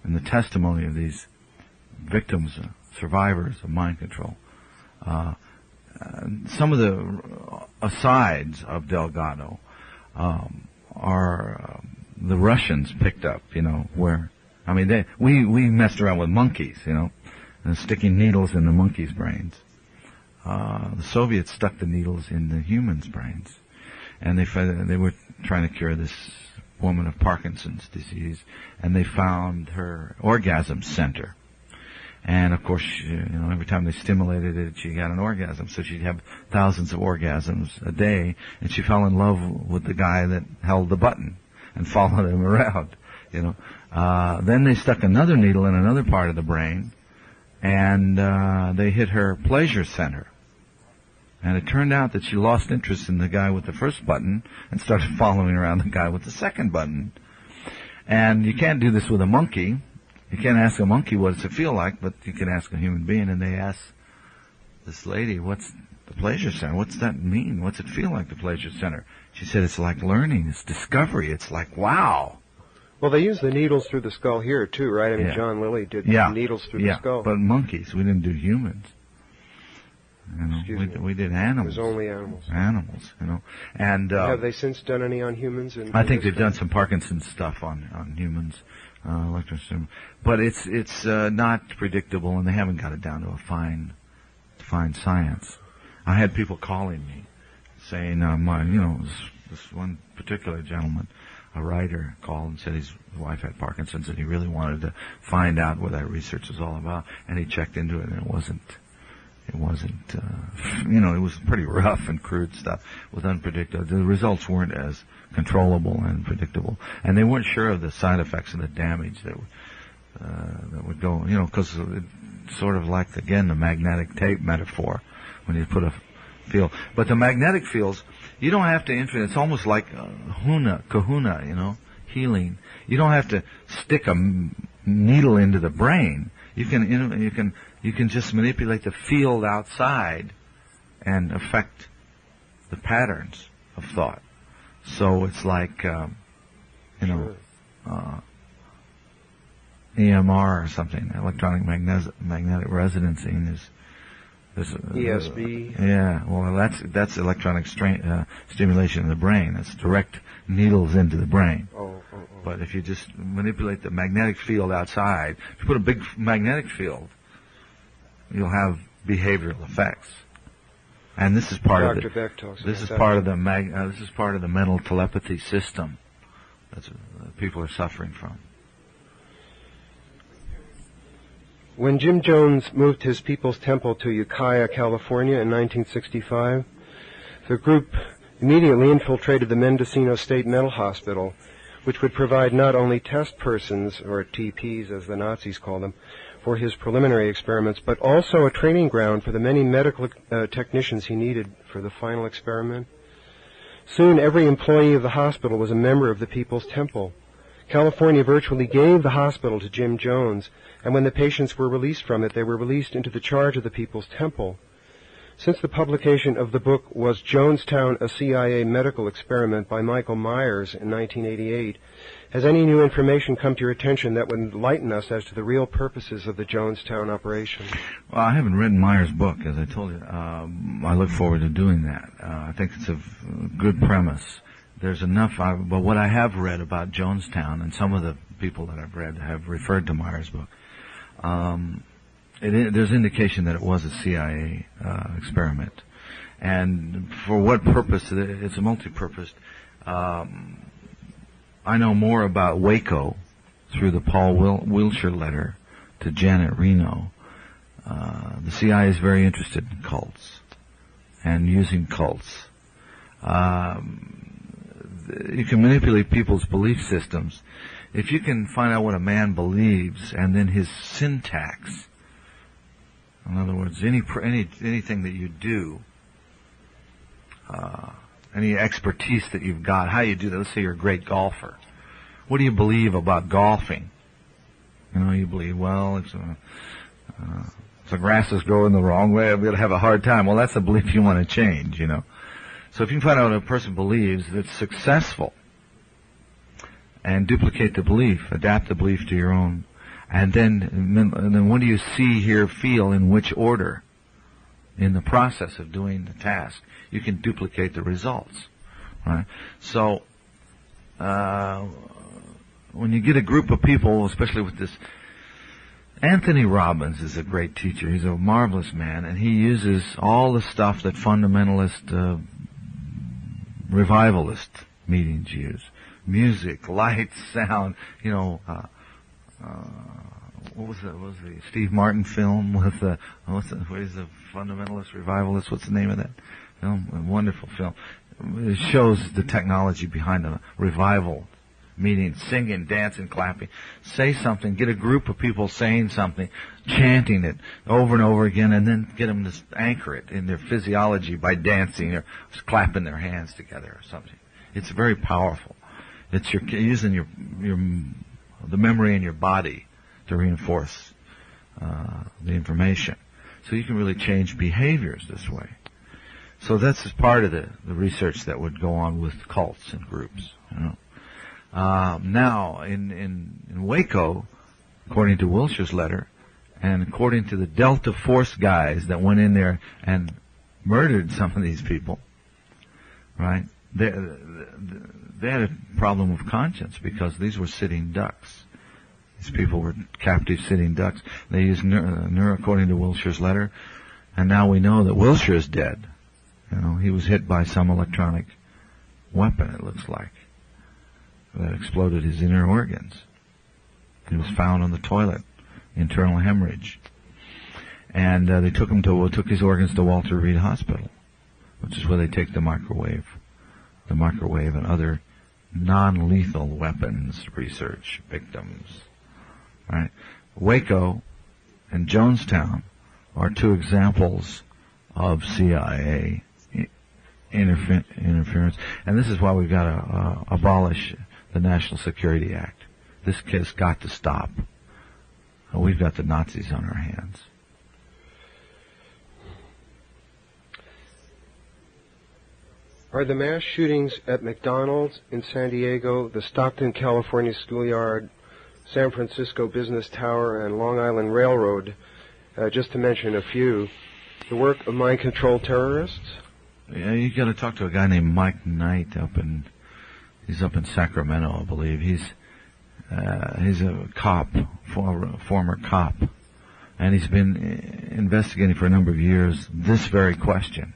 in the testimony of these victims, survivors of mind control. Some of the asides of Delgado are the Russians picked up. You know, where we messed around with monkeys, you know, and sticking needles in the monkeys' brains. The Soviets stuck the needles in the humans' brains, and they were trying to cure this woman of Parkinson's disease, and they found her orgasm center. And of course, every time they stimulated it, she got an orgasm. So she'd have thousands of orgasms a day, and she fell in love with the guy that held the button and followed him around. Then they stuck another needle in another part of the brain, and they hit her pleasure center. And it turned out that she lost interest in the guy with the first button and started following around the guy with the second button. And you can't do this with a monkey. You can't ask a monkey what does it feel like, but you can ask a human being. And they asked this lady, what's the pleasure center? What's that mean? What's it feel like, the pleasure center? She said, it's like learning. It's discovery. It's like, wow. Well, they use the needles through the skull here, too, right? I mean, yeah. John Lilly did needles through the skull. But monkeys. We didn't do humans. We did animals. It was only animals. Animals, And have they since done any on humans? I think they've done some Parkinson's stuff on humans, but it's not predictable, and they haven't got it down to a fine science. I had people calling me saying, this one particular gentleman, a writer, called and said his wife had Parkinson's, and he really wanted to find out what that research was all about, and he checked into it, and it wasn't, it was pretty rough and crude stuff with unpredictable. The results weren't as controllable and predictable, and they weren't sure of the side effects and the damage that would go, because it's sort of like, again, the magnetic tape metaphor when you put a field. But the magnetic fields, you don't have to it's almost like kahuna, healing. You don't have to stick a needle into the brain. You can just manipulate the field outside and affect the patterns of thought. So it's like, EMR or something, electronic magnetic resonancing is ESB. Yeah, well, that's electronic stimulation in the brain. It's direct needles into the brain. But if you just manipulate the magnetic field outside, if you put a big magnetic field, you'll have behavioral effects. And this is part of this is part of the mental telepathy system that people are suffering from. When Jim Jones moved his People's Temple to Ukiah, California in 1965, the group immediately infiltrated the Mendocino State Mental Hospital, which would provide not only test persons, or TPs as the Nazis call them, for his preliminary experiments, but also a training ground for the many medical technicians he needed for the final experiment. Soon every employee of the hospital was a member of the People's Temple. California virtually gave the hospital to Jim Jones, and when the patients were released from it, they were released into the charge of the People's Temple. Since the publication of the book Was Jonestown a CIA Medical Experiment by Michael Myers in 1988, has any new information come to your attention that would enlighten us as to the real purposes of the Jonestown operation? Well, I haven't read Myers' book, as I told you. I look forward to doing that. I think it's a good premise. There's enough, but what I have read about Jonestown, and some of the people that I've read have referred to Myers' book, there's indication that it was a CIA experiment. And for what purpose? It's a multi-purpose. I know more about Waco through the Paul Wilshire letter to Janet Reno. The CIA is very interested in cults and using cults. You can manipulate people's belief systems. If you can find out what a man believes and then his syntax, in other words, anything that you do, any expertise that you've got, how you do that. Let's say you're a great golfer. What do you believe about golfing? You believe, well, if the grass is growing the wrong way, I'm going to have a hard time. Well, that's a belief you want to change, So if you can find out what a person believes that's successful, and duplicate the belief, adapt the belief to your own, and then what do you see, hear, feel, in which order in the process of doing the task? You can duplicate the results, right? So when you get a group of people, especially with this, Anthony Robbins is a great teacher. He's a marvelous man, and he uses all the stuff that fundamentalist, revivalist meetings use. Music, light, sound, what was the Steve Martin film with what is the fundamentalist revivalist? What's the name of that film? A wonderful film. It shows the technology behind a revival meeting, singing, dancing, clapping. Say something, get a group of people saying something, chanting it over and over again, and then get them to anchor it in their physiology by dancing or clapping their hands together or something. It's very powerful. It's using the memory in your body to reinforce the information. So you can really change behaviors this way. So that's just part of the research that would go on with cults and groups. Now, in Waco, according to Wilshire's letter, and according to the Delta Force guys that went in there and murdered some of these people, right? They had a problem of conscience because these were sitting ducks. These people were captive sitting ducks. They used according to Wilshire's letter, and now we know that Wilshire is dead. He was hit by some electronic weapon, it looks like, that exploded his inner organs. He was found on the toilet, internal hemorrhage. And they took his organs to Walter Reed Hospital, which is where they take the microwave and other non-lethal weapons research victims. Right? Waco and Jonestown are two examples of CIA interference, and this is why we've got to abolish the National Security Act. This has got to stop. We've got the Nazis on our hands. Are the mass shootings at McDonald's in San Diego, the Stockton, California schoolyard, San Francisco Business Tower, and Long Island Railroad, just to mention a few, the work of mind-control terrorists? Yeah, you got to talk to a guy named Mike Knight he's up in Sacramento, I believe. He's a cop, former cop, and he's been investigating for a number of years this very question.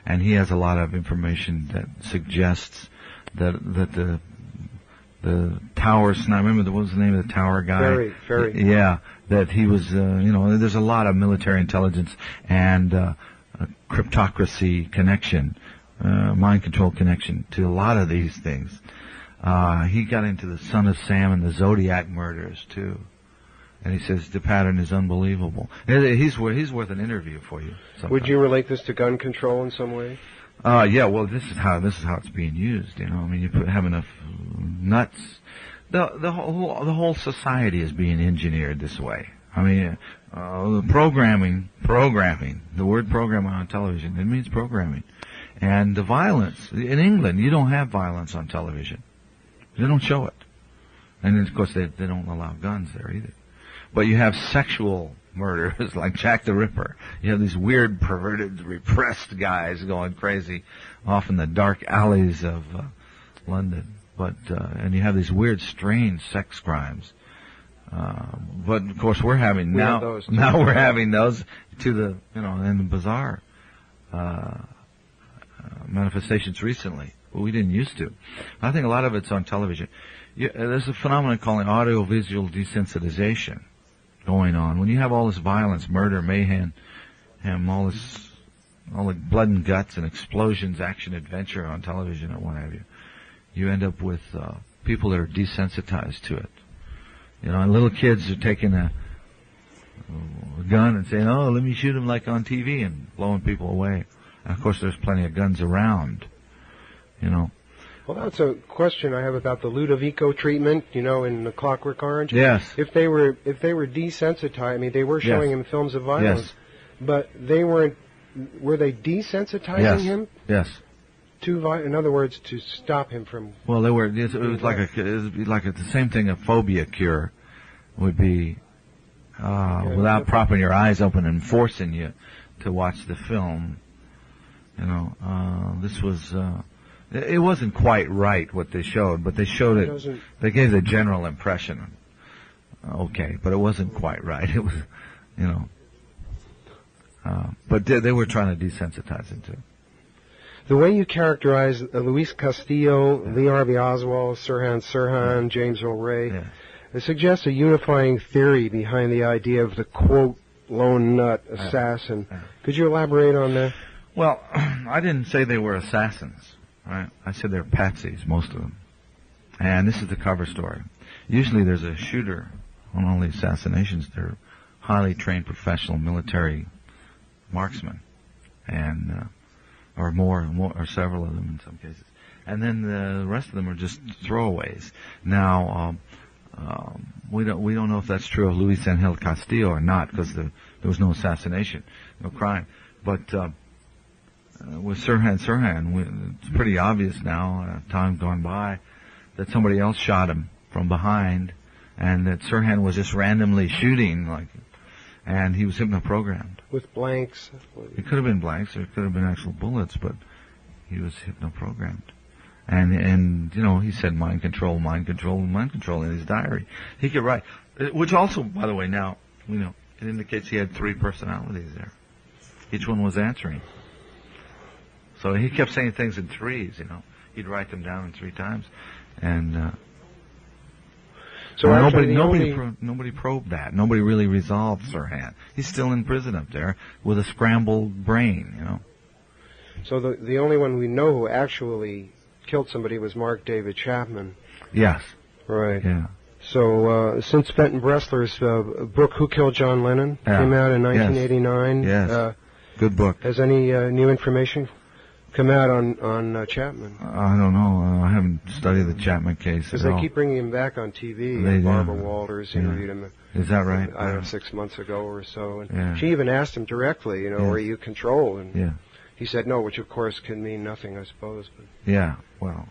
And he has a lot of information that suggests that the tower sniper, remember what was the name of the tower guy? Ferry. Yeah, that he was, there's a lot of military intelligence and a cryptocracy connection, mind control connection to a lot of these things. He got into the Son of Sam and the Zodiac murders too. And he says the pattern is unbelievable. He's worth an interview for you sometime. Would you relate this to gun control in some way? Yeah. Well, this is how it's being used. You know, I mean, you have enough nuts. The whole society is being engineered this way. I mean, programming. The word programming on television, it means programming. And the violence in England, you don't have violence on television. They don't show it. And of course, they don't allow guns there either. But you have sexual murders like Jack the Ripper. You have these weird, perverted, repressed guys going crazy off in the dark alleys of London. But and you have these weird, strange sex crimes. But of course, we're having those to the in the bizarre manifestations recently. Well, we didn't used to. I think a lot of it's on television. There's a phenomenon called audiovisual desensitization going on. When you have all this violence, murder, mayhem, all the blood and guts and explosions, action, adventure on television and what have you, you end up with people that are desensitized to it. And little kids are taking a gun and saying, "Oh, let me shoot him like on TV," and blowing people away. And of course, there's plenty of guns around. Well, that's a question I have about the Ludovico treatment, in The Clockwork Orange. Yes. If they were desensitized, I mean, they were showing him films of violence, yes, but they weren't. Were they desensitizing him? Yes. In other words, to stop him from. Well, they were. It was like the same thing. A phobia cure would be without propping your eyes open and forcing you to watch the film. This was. It wasn't quite right what they showed, but they showed it. They gave the general impression. Okay, but it wasn't quite right. It was, but they were trying to desensitize him too. The way you characterize Luis Castillo, Lee Harvey Oswald, Sirhan, James Earl Ray, it suggests a unifying theory behind the idea of the, quote, lone nut assassin. Could you elaborate on that? Well, I didn't say they were assassins, right? I said they're patsies, most of them. And this is the cover story. Usually there's a shooter on all the assassinations. They're highly trained professional military marksmen, and or several of them in some cases. And then the rest of them are just throwaways. Now, we don't know if that's true of Luis Angel Castillo or not, because there was no assassination, no crime. But with Sirhan, it's pretty obvious now, time gone by, that somebody else shot him from behind, and that Sirhan was just randomly shooting, and he was hypnoprogrammed. With blanks? It could have been blanks, or it could have been actual bullets, but he was hypnoprogrammed. And he said mind control in his diary. He could write, which also, by the way, now, it indicates he had 3 personalities there. Each one was answering. So he kept saying things in threes, He'd write them down in 3 times. And, so nobody probed that. Nobody really resolved Sirhan. He's still in prison up there with a scrambled brain, So the only one we know who actually killed somebody was Mark David Chapman. Yes. Right. Yeah. So since Fenton Bressler's book "Who Killed John Lennon" came out in 1989, yes. Good book. Has any new information come out on Chapman? I don't know. I haven't studied the Chapman case. Because they keep bringing him back on TV. Barbara Walters interviewed him. Is that right? I don't know, 6 months ago or so. And she even asked him directly, are you controlled? And he said no, which of course can mean nothing, I suppose. But. Yeah, well,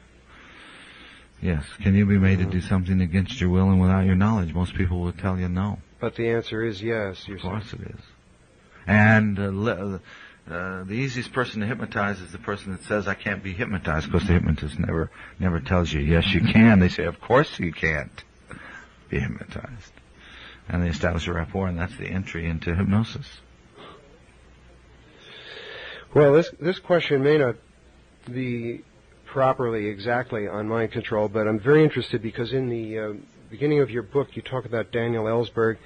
yes. Can you be made to do something against your will and without your knowledge? Most people will tell you no. But the answer is yes. Of course it is. And the easiest person to hypnotize is the person that says, I can't be hypnotized, because the hypnotist never tells you, yes, you can. They say, of course you can't be hypnotized. And they establish a rapport, and that's the entry into hypnosis. Well, this question may not be properly exactly on mind control, but I'm very interested because in the beginning of your book you talk about Daniel Ellsberg.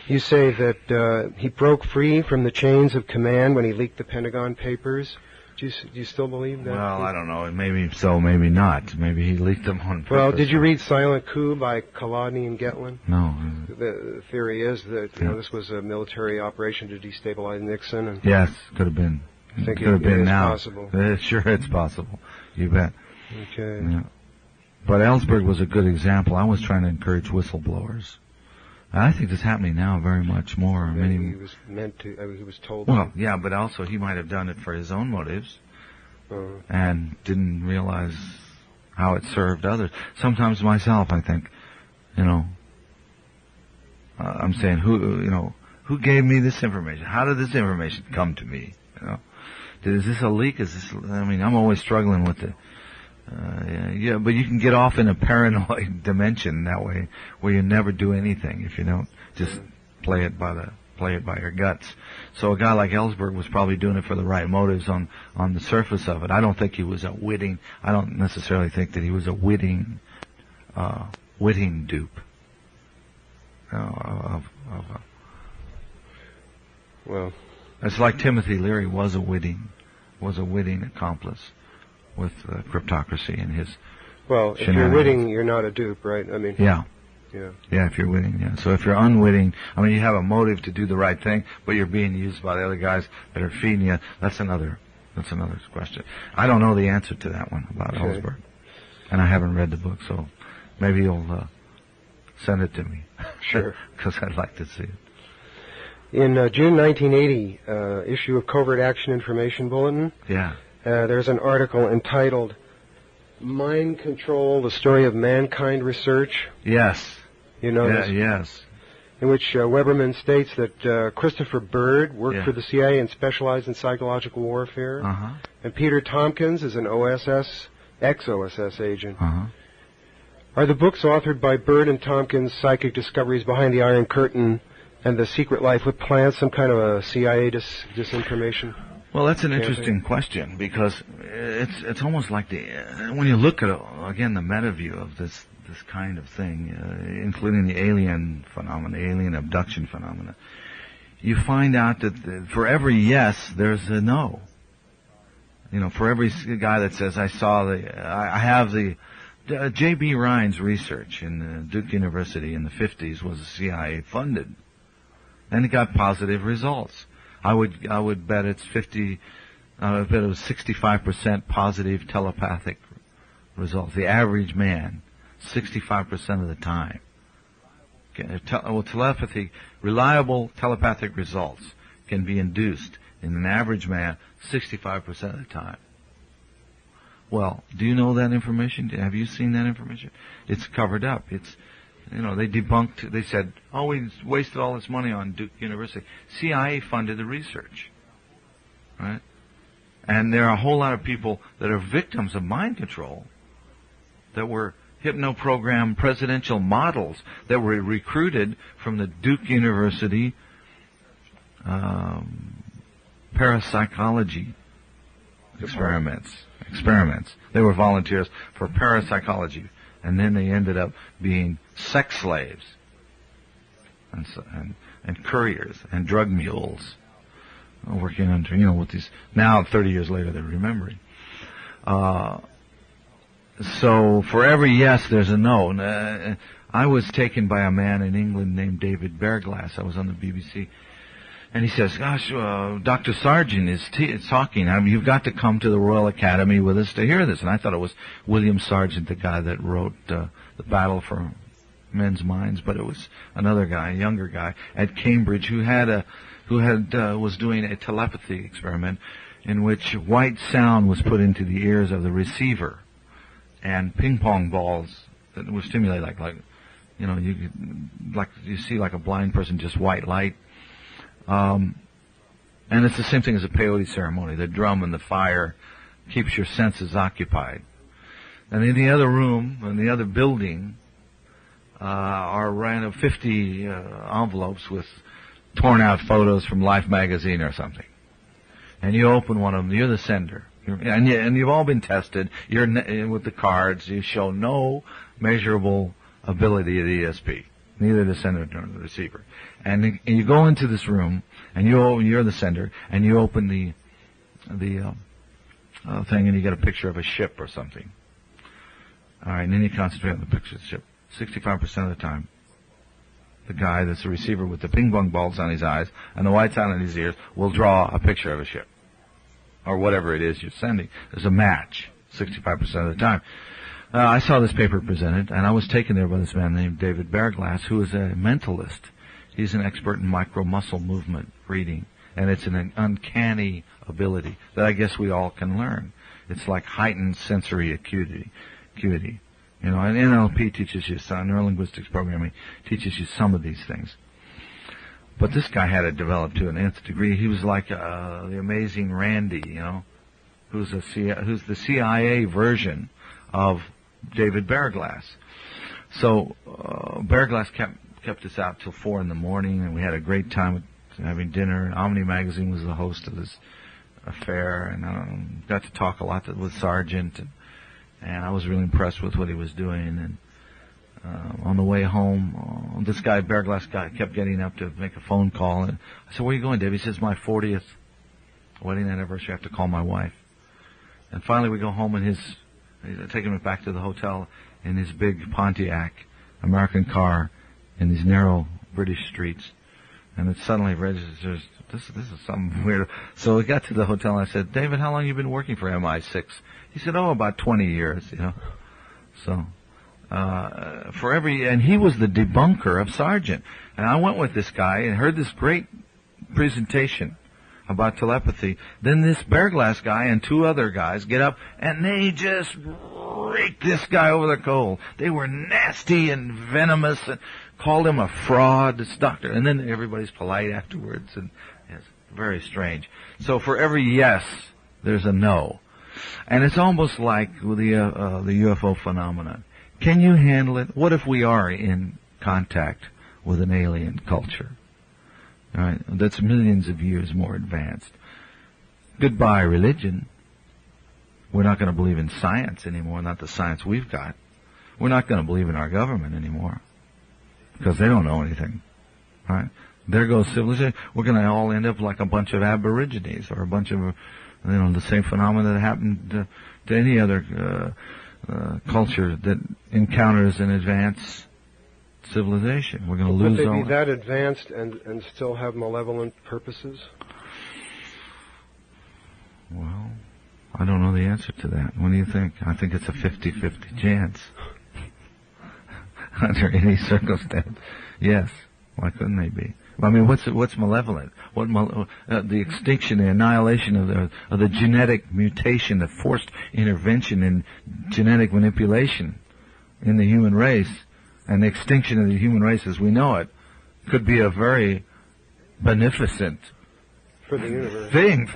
You say that he broke free from the chains of command when he leaked the Pentagon Papers. Do you still believe that? Well, I don't know. Maybe so, maybe not. Maybe he leaked them on purpose. Well, did you read Silent Coup by Kolodny and Getlin? No. The theory is that this was a military operation to destabilize Nixon. And yes, could have been. I think could have been now. Possible. Sure, it's possible. You bet. Okay. Yeah. But Ellsberg was a good example. I was trying to encourage whistleblowers. I think it's happening now very much more. Maybe he was meant to. He was told. Well, yeah, but also he might have done it for his own motives and didn't realize how it served others. Sometimes myself, I think, I'm saying, who gave me this information? How did this information come to me? Is this a leak? I'm always struggling with it. But you can get off in a paranoid dimension that way, where you never do anything if you don't just play it by your guts. So a guy like Ellsberg was probably doing it for the right motives on the surface of it. I don't think he was I don't necessarily think that he was a witting dupe. Well, it's like Timothy Leary was a witting accomplice with cryptocracy and his. Well, if you're witting, you're not a dupe, right? Yeah, if you're witting, yeah. So if you're unwitting, you have a motive to do the right thing, but you're being used by the other guys that are feeding you. That's another question. I don't know the answer to that one about Ellsberg, and I haven't read the book, so maybe you'll send it to me. Sure, because I'd like to see it. In June 1980 issue of Covert Action Information Bulletin. Yeah. There's an article entitled Mind Control, the Story of Mankind Research. Yes. You know this? Yes. In which Weberman states that Christopher Bird worked for the CIA and specialized in psychological warfare. Uh-huh. And Peter Tompkins is an ex-OSS agent. Uh-huh. Are the books authored by Bird and Tompkins' psychic discoveries behind the Iron Curtain and the secret life with plants some kind of a CIA disinformation? Well, that's an interesting question, because it's almost like when you look at again the meta view of this kind of thing, including the alien phenomena, alien abduction phenomena, you find out that for every yes, there's a no. For every guy that says I have the J.B. Rhine's research in Duke University in the 50s was CIA funded, and it got positive results. I would bet it's 65% positive telepathic results. The average man, 65% of the time. Reliable telepathic results can be induced in an average man 65% of the time. Well, do you know that information? Have you seen that information? It's covered up. They debunked, they said, we wasted all this money on Duke University. CIA funded the research, right? And there are a whole lot of people that are victims of mind control that were hypno-program presidential models that were recruited from the Duke University parapsychology experiments. They were volunteers for parapsychology, and then they ended up being sex slaves and couriers and drug mules, working under, with these. Now, 30 years later, they're remembering. So for every yes, there's a no. I was taken by a man in England named David Bearglass. I was on the BBC. And he says, gosh, Dr. Sargent is talking. You've got to come to the Royal Academy with us to hear this. And I thought it was William Sargent, the guy that wrote The Battle for Men's Minds. But it was another guy, a younger guy at Cambridge, who was doing a telepathy experiment in which white sound was put into the ears of the receiver, and ping pong balls that would stimulate like you see like a blind person, just white light. And it's the same thing as a peyote ceremony. The drum and the fire keeps your senses occupied. And in the other room, in the other building, are random 50 envelopes with torn out photos from Life magazine or something. And you open one of them, you're the sender. And you've all been tested. You're with the cards. You show no measurable ability at ESP, neither the sender nor the receiver. And you go into this room, and you're the sender, and you open the thing, and you get a picture of a ship or something. All right, and then you concentrate on the picture of the ship. 65% of the time, the guy that's the receiver with the ping pong balls on his eyes and the white sound in his ears will draw a picture of a ship, or whatever it is you're sending. There's a match 65% of the time. I saw this paper presented, and I was taken there by this man named David Bearglass, who is a mentalist. He's an expert in micro-muscle movement reading, and it's an uncanny ability that I guess we all can learn. It's like heightened sensory acuity. You know, and NLP teaches you some, neurolinguistics programming teaches you some of these things. But this guy had it developed to an nth degree. He was like the amazing Randy, you know, who's the CIA version of David Bearglass. So Bearglass kept us out till 4 in the morning, and we had a great time having dinner. And Omni Magazine was the host of this affair, and I got to talk a lot with Sargent, and I was really impressed with what he was doing. And on the way home, this guy, Bearglass guy, kept getting up to make a phone call. And I said, "Where are you going, Dave?" He says, "My 40th wedding anniversary. I have to call my wife." And finally we go home, and he's taking me back to the hotel in his big Pontiac, American car, in these narrow British streets. And it suddenly registers, this is something weird. So we got to the hotel, and I said, "David, how long have you been working for MI6? He said, "Oh, about 20 years, you know." So, and he was the debunker of Sargent. And I went with this guy and heard this great presentation about telepathy. Then this Bearglass guy and 2 other guys get up, and they just raked this guy over the coal. They were nasty and venomous and called him a fraud, this doctor. And then everybody's polite afterwards, and it's very strange. So for every yes, there's a no. And it's almost like with the UFO phenomenon. Can you handle it? What if we are in contact with an alien culture? All right, that's millions of years more advanced. Goodbye, religion. We're not going to believe in science anymore, not the science we've got. We're not going to believe in our government anymore, because they don't know anything. All right? There goes civilization. We're going to all end up like a bunch of aborigines, or a bunch of, the same phenomena that happened to any other culture that encounters an advanced civilization. We're going to lose all. Would they be that advanced and still have malevolent purposes? Well, I don't know the answer to that. What do you think? I think it's a 50-50 chance. Under any circumstance. Yes. Why couldn't they be? I mean, what's malevolent? The extinction, the annihilation of the genetic mutation, the forced intervention in genetic manipulation in the human race, and the extinction of the human race as we know it, could be a very beneficent for the universe thing.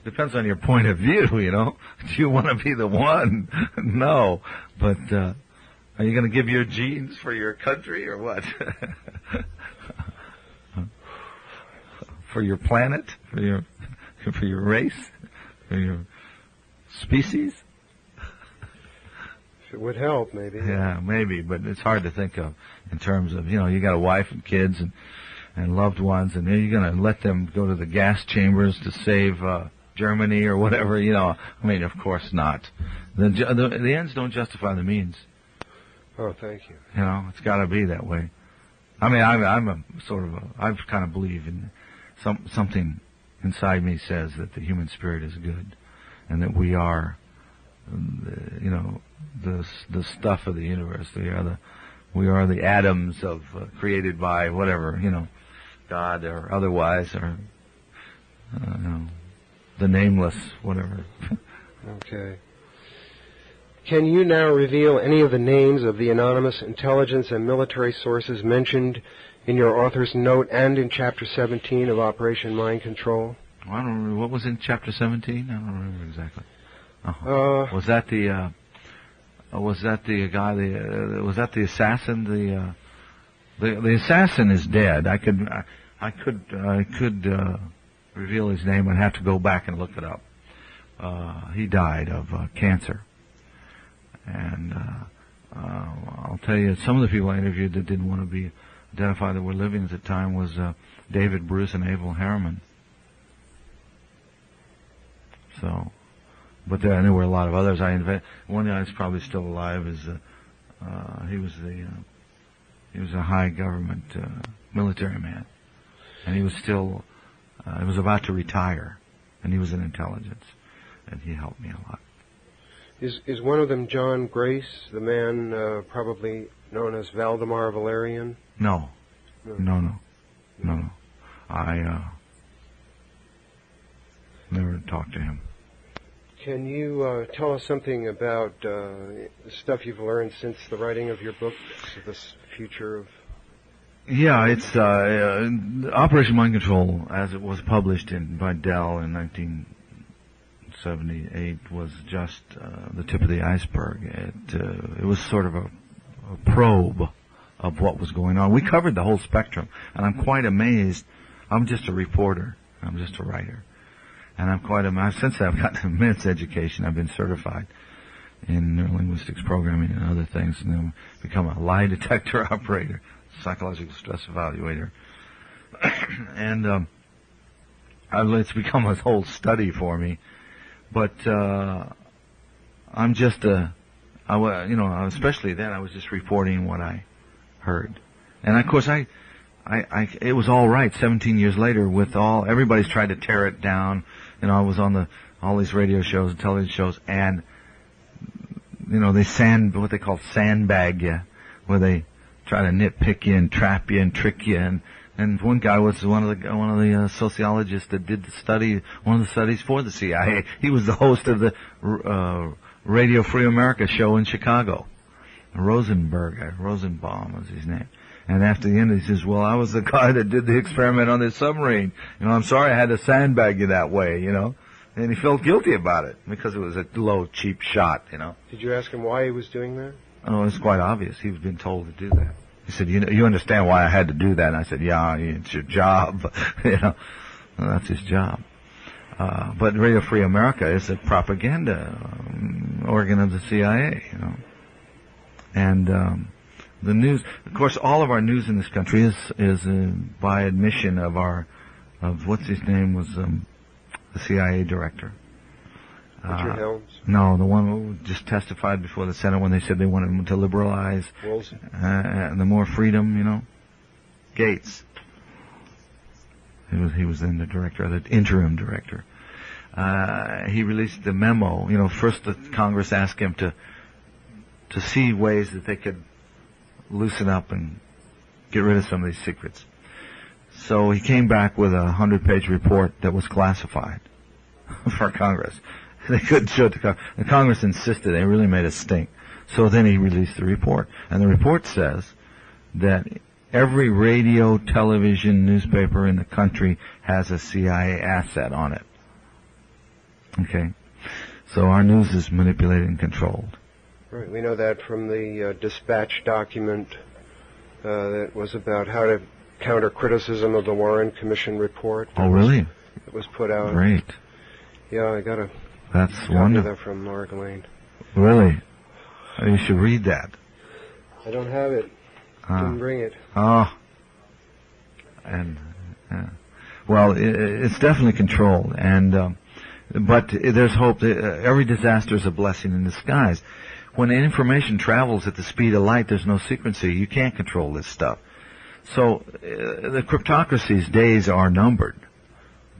Depends on your point of view. Do you want to be the one? No, but are you going to give your genes for your country or what? For your planet, for your race, for your species? It would help, maybe. Yeah, maybe, but it's hard to think of in terms of, you got a wife and kids and loved ones, and you're going to let them go to the gas chambers to save Germany or whatever, I mean, of course not. The ends don't justify the means. Oh, thank you. It's got to be that way. I mean, I kind of believe in something inside me says that the human spirit is good, and that we are, the stuff of the universe. We are the atoms created by whatever, God or otherwise, or the nameless, whatever. Okay. Can you now reveal any of the names of the anonymous intelligence and military sources mentioned in your author's note and in Chapter 17 of Operation Mind Control? I don't remember. What was in Chapter 17? I don't remember exactly. Was that the guy? Was that the assassin? The assassin is dead. I could reveal his name. I'd have to go back and look it up. He died of cancer. And I'll tell you, some of the people I interviewed that didn't want to be identified that were living at the time was David Bruce and Abel Harriman. So, but there were a lot of others. One guy's probably still alive. He was a high government military man, and he was still he was about to retire, and he was in intelligence, and he helped me a lot. Is one of them John Grace, the man probably known as Valdemar Valerian? No. I never talked to him. Can you tell us something about the stuff you've learned since the writing of your book, this future of... Yeah, it's Operation Mind Control, as it was published by Dell in 1978, was just the tip of the iceberg. It was sort of a probe of what was going on. We covered the whole spectrum, and I'm quite amazed. I'm just a reporter. I'm just a writer. And I'm quite amazed. Since I've gotten an immense education, I've been certified in neurolinguistics programming and other things, and then become a lie detector operator, psychological stress evaluator. And it's become a whole study for me. But I'm just especially then I was just reporting what I heard. And of course it was all right 17 years later with everybody's tried to tear it down. I was on all these radio shows and television shows, and they what they call sandbag you, where they try to nitpick you and trap you and trick you. And one guy was one of the sociologists that did one of the studies for the CIA. He was the host of the Radio Free America show in Chicago. Rosenbaum was his name. And after the end, he says, "Well, I was the guy that did the experiment on this submarine. I'm sorry I had to sandbag you that way, And he felt guilty about it because it was a low, cheap shot, Did you ask him why he was doing that? Oh, it's quite obvious. He's been told to do that. He said, you understand why I had to do that? And I said, yeah, it's your job. Well, that's his job. But Radio Free America is a propaganda organ of the CIA, And the news, of course, all of our news in this country is by admission of what's his name was the CIA director. Richard Helms? No, the one who just testified before the Senate when they said they wanted him to liberalize the more freedom, Gates. He was then the director, the interim director. He released the memo. First the Congress asked him to see ways that they could loosen up and get rid of some of these secrets. So he came back with a 100-page report that was classified for Congress. They couldn't show it to Congress. The Congress insisted. They really made a stink. So then he released the report. And the report says that every radio, television, newspaper in the country has a CIA asset on it. Okay? So our news is manipulated and controlled. Right. We know that from the dispatch document that was about how to counter criticism of the Warren Commission report. Oh, really? It was put out. Great. Yeah, I got a That's copy wonderful. of that from Mark Lane. Really? You should read that. I don't have it. Didn't bring it. Oh. And, well, it's definitely controlled. And, but there's hope that every disaster is a blessing in disguise. When information travels at the speed of light, there's no secrecy. You can't control this stuff. So the cryptocracy's days are numbered.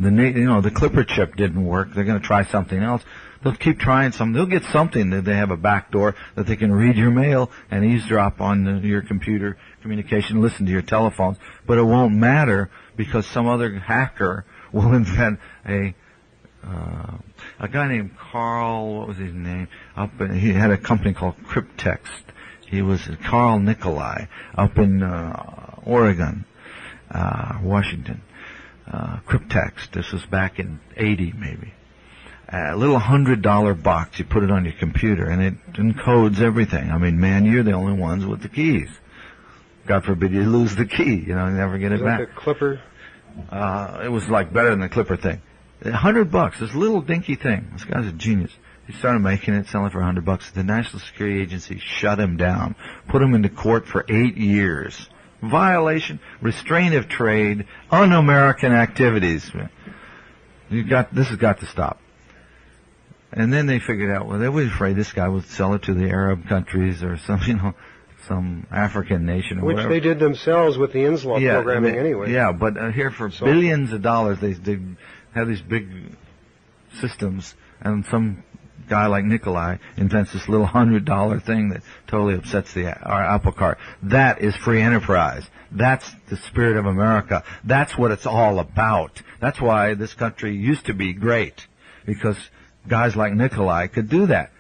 The Clipper chip didn't work. They're going to try something else. They'll keep trying something. They'll get something that they have a back door that they can read your mail and eavesdrop on your computer communication, listen to your telephones. But it won't matter because some other hacker will invent a a guy named Carl, what was his name? He had a company called Cryptext. He was Carl Nicolai up in Oregon, Washington. Cryptext. This was back in 80 maybe. A little $100 box. You put it on your computer, and it encodes everything. I mean, man, you're the only ones with the keys. God forbid you lose the key. You know, you never get it back. Like a Clipper? It was like better than the Clipper thing. $100. This little dinky thing. This guy's a genius. He started making it, selling it for $100. The National Security Agency shut him down, put him into court for 8 years. Violation, restraint of trade, un-American activities. This has got to stop. And then they figured out, well, they were afraid this guy would sell it to the Arab countries or some African nation or whatever. Which they did themselves with the Inslaw programming anyway. Yeah, but here for billions of dollars, they have these big systems, and some guy like Nikolai invents this little $100 thing that totally upsets our apple cart. That is free enterprise. That's the spirit of America. That's what it's all about. That's why this country used to be great, because guys like Nikolai could do that.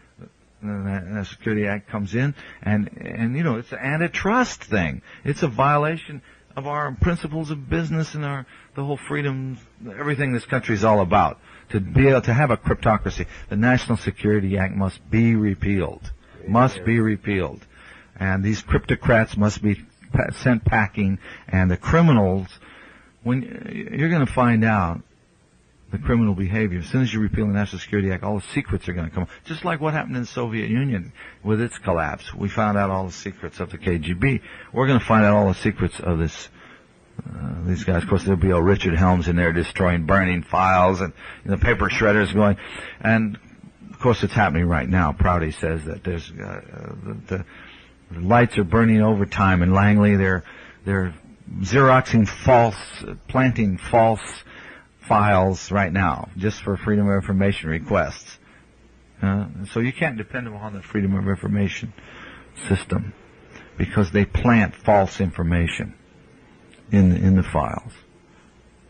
The Security Act comes in, and you know, it's an antitrust thing. It's a violation of our principles of business and the whole freedoms, everything this country is all about. To be able to have a cryptocracy, the National Security Act must be repealed. Must be repealed. And these cryptocrats must be sent packing, and the criminals, when you're going to find out the criminal behavior, as soon as you repeal the National Security Act, all the secrets are going to come. Just like what happened in the Soviet Union with its collapse. We found out all the secrets of the KGB. We're going to find out all the secrets of these guys. Of course, there'll be a Richard Helms in there destroying, burning files, and the paper shredders going. And, of course, it's happening right now. Prouty says that there's the lights are burning overtime in Langley. They're Xeroxing planting false files right now, just for Freedom of Information requests. So you can't depend upon the Freedom of Information system, because they plant false information in the files.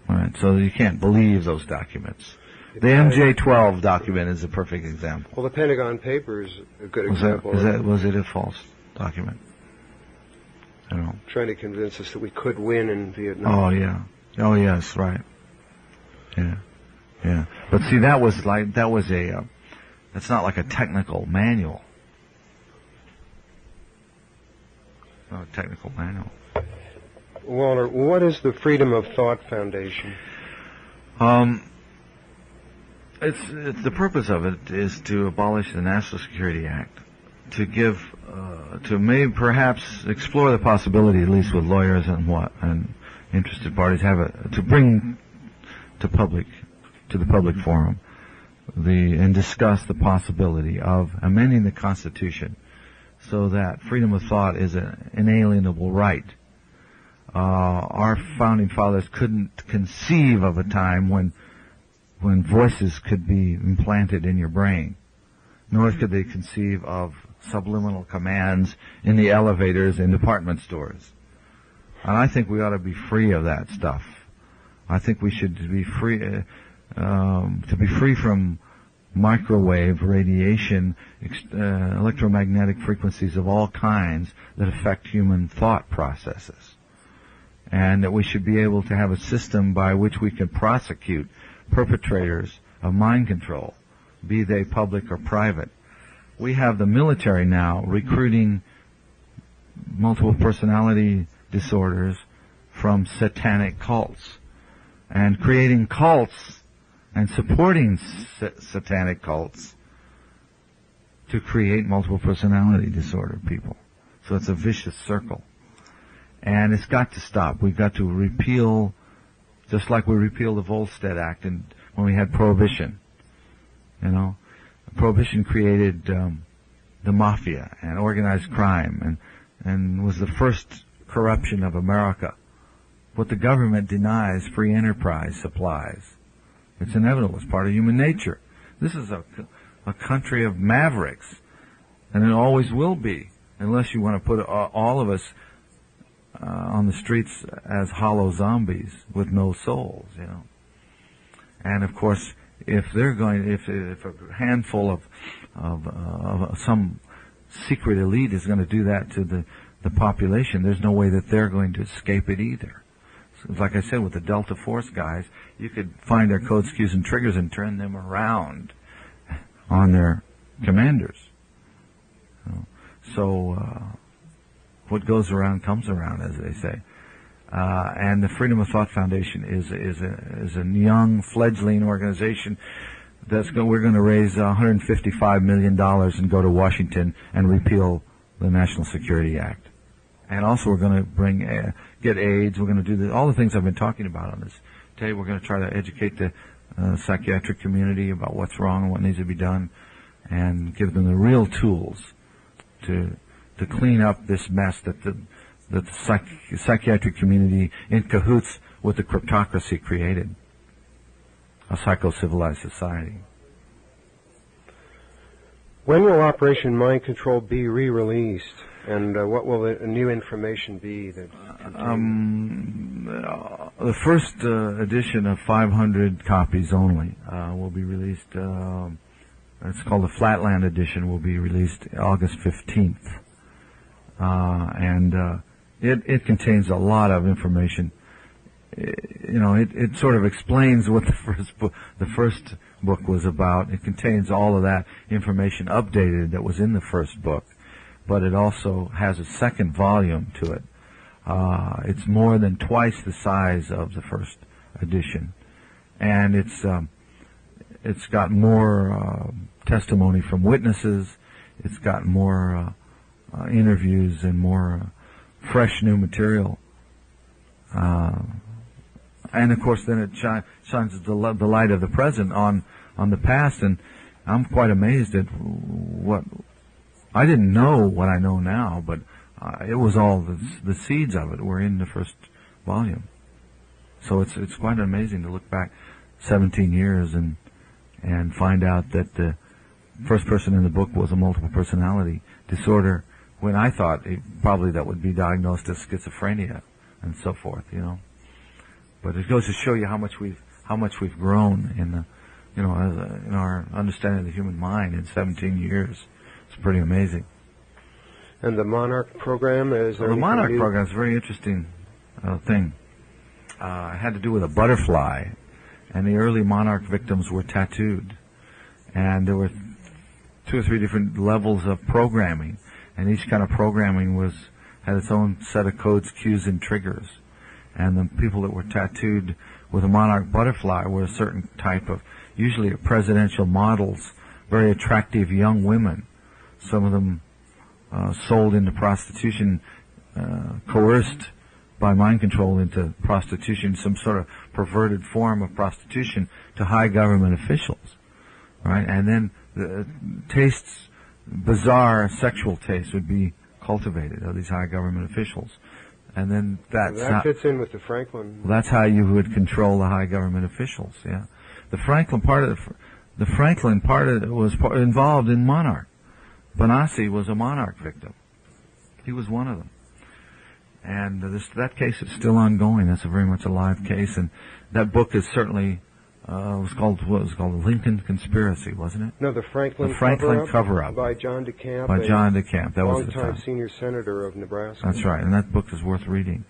All right, so you can't believe those documents. The MJ-12 document is a perfect example. Well, the Pentagon Papers is a good example. Was it a false document? I don't know. Trying to convince us that we could win in Vietnam. Oh, yeah. Oh, yes, right. Yeah. Yeah. But see, that's not like a technical manual. It's not a technical manual. Walter, what is the Freedom of Thought Foundation? It's the purpose of it is to abolish the National Security Act, to give, to maybe perhaps explore the possibility, at least with lawyers and interested parties, to bring to the public forum, and discuss the possibility of amending the Constitution so that freedom of thought is an inalienable right. Our founding fathers couldn't conceive of a time when voices could be implanted in your brain, nor could they conceive of subliminal commands in the elevators in department stores. And I think we ought to be free of that stuff. I think we should be free to be free from microwave radiation, electromagnetic frequencies of all kinds that affect human thought processes. And that we should be able to have a system by which we can prosecute perpetrators of mind control, be they public or private. We have the military now recruiting multiple personality disorders from satanic cults, and creating cults and supporting satanic cults to create multiple personality disorder people. So it's a vicious circle. And it's got to stop. We've got to repeal, just like we repealed the Volstead Act when we had Prohibition. Prohibition created the mafia and organized crime and was the first corruption of America. What the government denies, free enterprise supplies. It's inevitable. It's part of human nature. This is a country of mavericks, and it always will be, unless you want to put all of us on the streets as hollow zombies with no souls, And of course, if a handful of some secret elite is going to do that to the population, there's no way that they're going to escape it either. So, like I said, with the Delta Force guys, you could find their codes, cues, and triggers and turn them around on their commanders. So what goes around comes around, as they say. And the Freedom of Thought Foundation is a young, fledgling organization we're going to raise $155 million and go to Washington and repeal the National Security Act. And also we're going to get AIDS. We're going to do all the things I've been talking about on this. Today we're going to try to educate the psychiatric community about what's wrong and what needs to be done, and give them the real tools to clean up this mess that the psychiatric community, in cahoots with the cryptocracy, created. A psycho-civilized society. When will Operation Mind Control be re-released, and what will the new information be? The first edition of 500 copies only will be released. It's called the Flatland Edition. Will be released August 15th, and it contains a lot of information. It sort of explains what the first book was about. It contains all of that information updated that was in the first book, but it also has a second volume to it. It's more than twice the size of the first edition, and it's got more testimony from witnesses. It's got more interviews and more fresh new material. And of course, then it shines the light of the present on the past, and I'm quite amazed at what I didn't know what I know now, but it was all the seeds of it were in the first volume. So it's quite amazing to look back 17 years and find out that the first person in the book was a multiple personality disorder, when I thought probably that would be diagnosed as schizophrenia and so forth, But it goes to show you how much we've grown in in our understanding of the human mind in 17 years. It's pretty amazing. And the Monarch program is there? The Monarch program is a very interesting thing. It had to do with a butterfly, and the early Monarch victims were tattooed, and there were 2 or 3 different levels of programming, and each kind of programming had its own set of codes, cues, and triggers. And the people that were tattooed with a monarch butterfly were a certain type of, usually presidential models, very attractive young women. Some of them sold into prostitution, coerced by mind control into prostitution, some sort of perverted form of prostitution, to high government officials, right? And then the bizarre sexual tastes would be cultivated of these high government officials. And then that fits in with the Franklin. That's how you would control the high government officials. Yeah, the Franklin part of it was involved in Monarch. Bonassi was a Monarch victim. He was one of them. And that case is still ongoing. That's a very much alive case. And that book is certainly was called Lincoln Conspiracy, wasn't it? No, the Franklin Cover-Up by John DeCamp. By John DeCamp. That was the longtime senior senator of Nebraska. That's right, and that book is worth reading.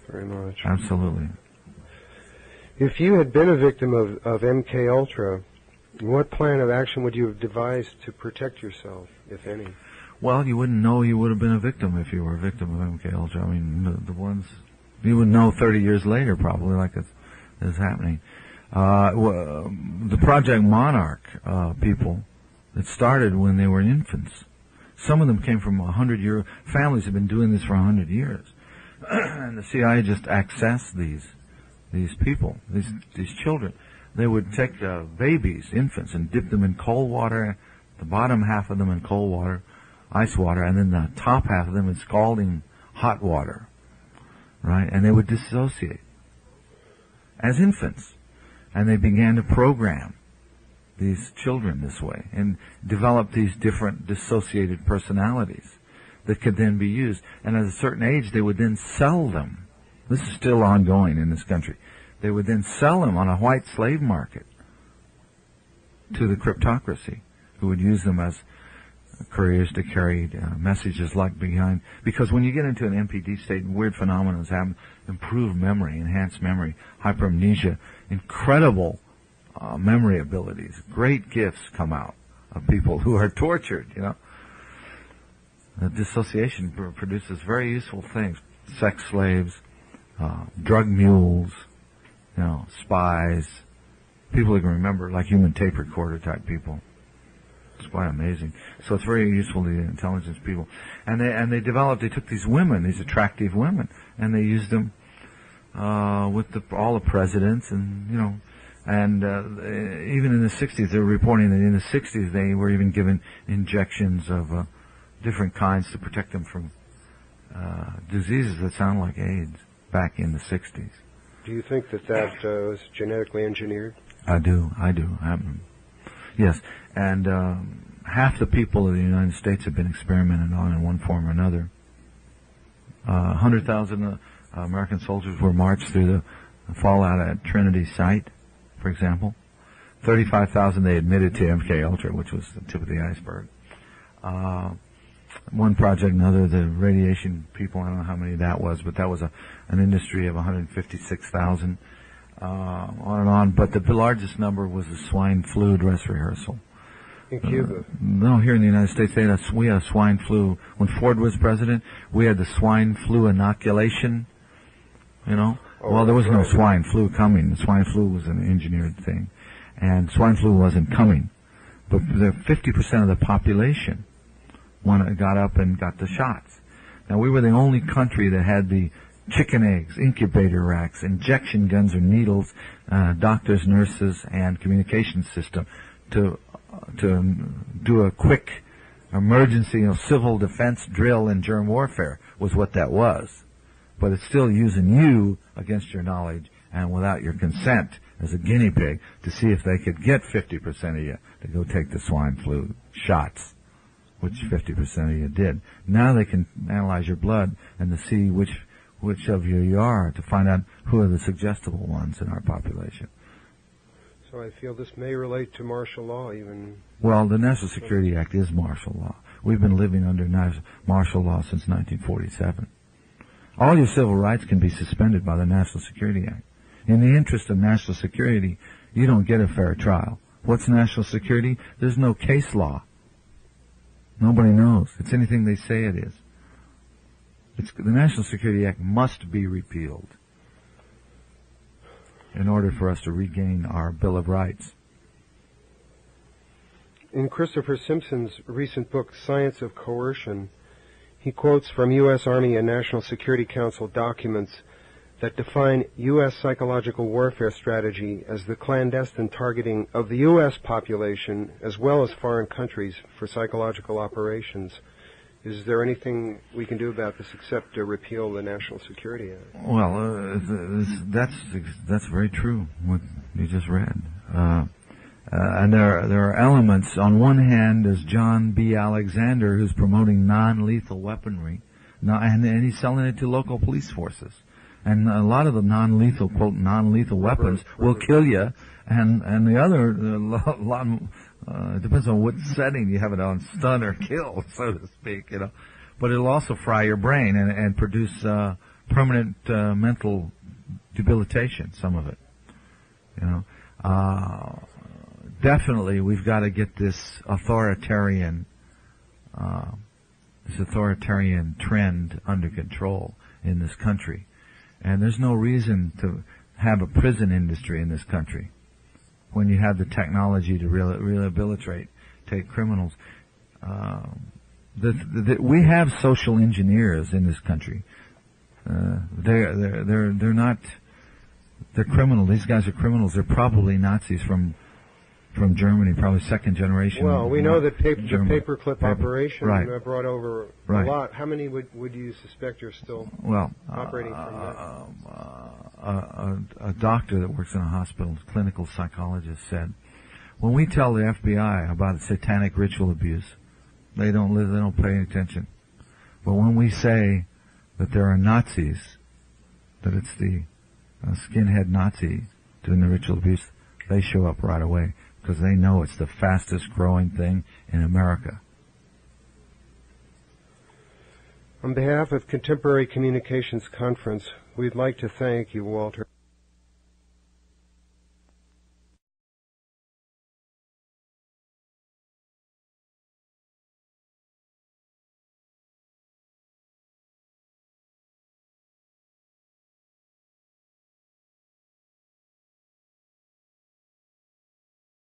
Very much. Absolutely. If you had been a victim of MK Ultra, what plan of action would you have devised to protect yourself, if any? Well, you wouldn't know you would have been a victim if you were a victim of MK Ultra. I mean, the ones you would know 30 years later, probably, like it's happening. The Project Monarch people, it started when they were infants. Some of them came from 100-year families have been doing this for 100 years, and the CIA just accessed these people, these children. They would take babies, infants, and dip them in cold water, the bottom half of them in cold water, ice water, and then the top half of them in scalding hot water, right? And they would dissociate as infants. And they began to program these children this way and develop these different dissociated personalities that could then be used. And at a certain age, they would then sell them. This is still ongoing in this country. They would then sell them on a white slave market to the cryptocracy, who would use them as couriers to carry messages like behind. Because when you get into an MPD state, weird phenomena happen: improved memory, enhanced memory, hyperamnesia, incredible memory abilities, great gifts come out of people who are tortured. The dissociation produces very useful things: sex slaves, drug mules, spies, people who can remember, like human tape recorder type people. It's quite amazing. So it's very useful to the intelligence people. And they took these women, these attractive women, and they used them with all the presidents, and even in the 60s, they were reporting that in the 60s they were even given injections of different kinds to protect them from diseases that sound like AIDS back in the 60s. Do you think that was genetically engineered? I do. Yes, and half the people of the United States have been experimented on in one form or another. 100,000 American soldiers were marched through the fallout at Trinity site, for example. 35,000 they admitted to MK Ultra, which was the tip of the iceberg. One project, another, the radiation people, I don't know how many that was, but that was an industry of 156,000. On and on, but the largest number was the swine flu dress rehearsal. In Cuba? No, here in the United States, we had swine flu. When Ford was president, we had the swine flu inoculation, Well, there was no swine flu coming. The swine flu was an engineered thing. And swine flu wasn't coming. But 50% of the population got up and got the shots. Now, we were the only country that had the chicken eggs, incubator racks, injection guns or needles, doctors, nurses, and communication system to do a quick emergency, civil defense drill in germ warfare was what that was. But it's still using you against your knowledge and without your consent as a guinea pig to see if they could get 50% of you to go take the swine flu shots, which 50% of you did. Now they can analyze your blood and to see which of you are, to find out who are the suggestible ones in our population. So I feel this may relate to martial law even. Well, the National Security Act is martial law. We've been living under martial law since 1947. All your civil rights can be suspended by the National Security Act. In the interest of national security, you don't get a fair trial. What's national security? There's no case law. Nobody knows. It's anything they say it is. The National Security Act must be repealed in order for us to regain our Bill of Rights. In Christopher Simpson's recent book, Science of Coercion, he quotes from U.S. Army and National Security Council documents that define U.S. psychological warfare strategy as the clandestine targeting of the U.S. population as well as foreign countries for psychological operations. Is there anything we can do about this except to repeal the National Security Act? Well, that's very true, what you just read. And there are elements. On one hand, there's John B. Alexander, who's promoting non-lethal weaponry, and he's selling it to local police forces. And a lot of the non-lethal, quote, non-lethal weapons will kill you, and the other, it depends on what setting you have it on, stun or kill, so to speak, But it'll also fry your brain and produce permanent mental debilitation, some of it, Definitely, we've got to get this authoritarian trend under control in this country. And there's no reason to have a prison industry in this country when you have the technology to rehabilitate criminals. We have social engineers in this country. They're not. They're criminal. These guys are criminals. They're probably Nazis from Germany, probably second generation. Well, we know that the paperclip operation brought over a lot. How many would you suspect are still operating from that? A doctor that works in a hospital, clinical psychologist, said, when we tell the FBI about satanic ritual abuse, they don't pay any attention. But when we say that there are Nazis, that it's the skinhead Nazi doing the ritual abuse, they show up right away. because they know it's the fastest growing thing in America. On behalf of Contemporary Communications Conference, we'd like to thank you, Walter.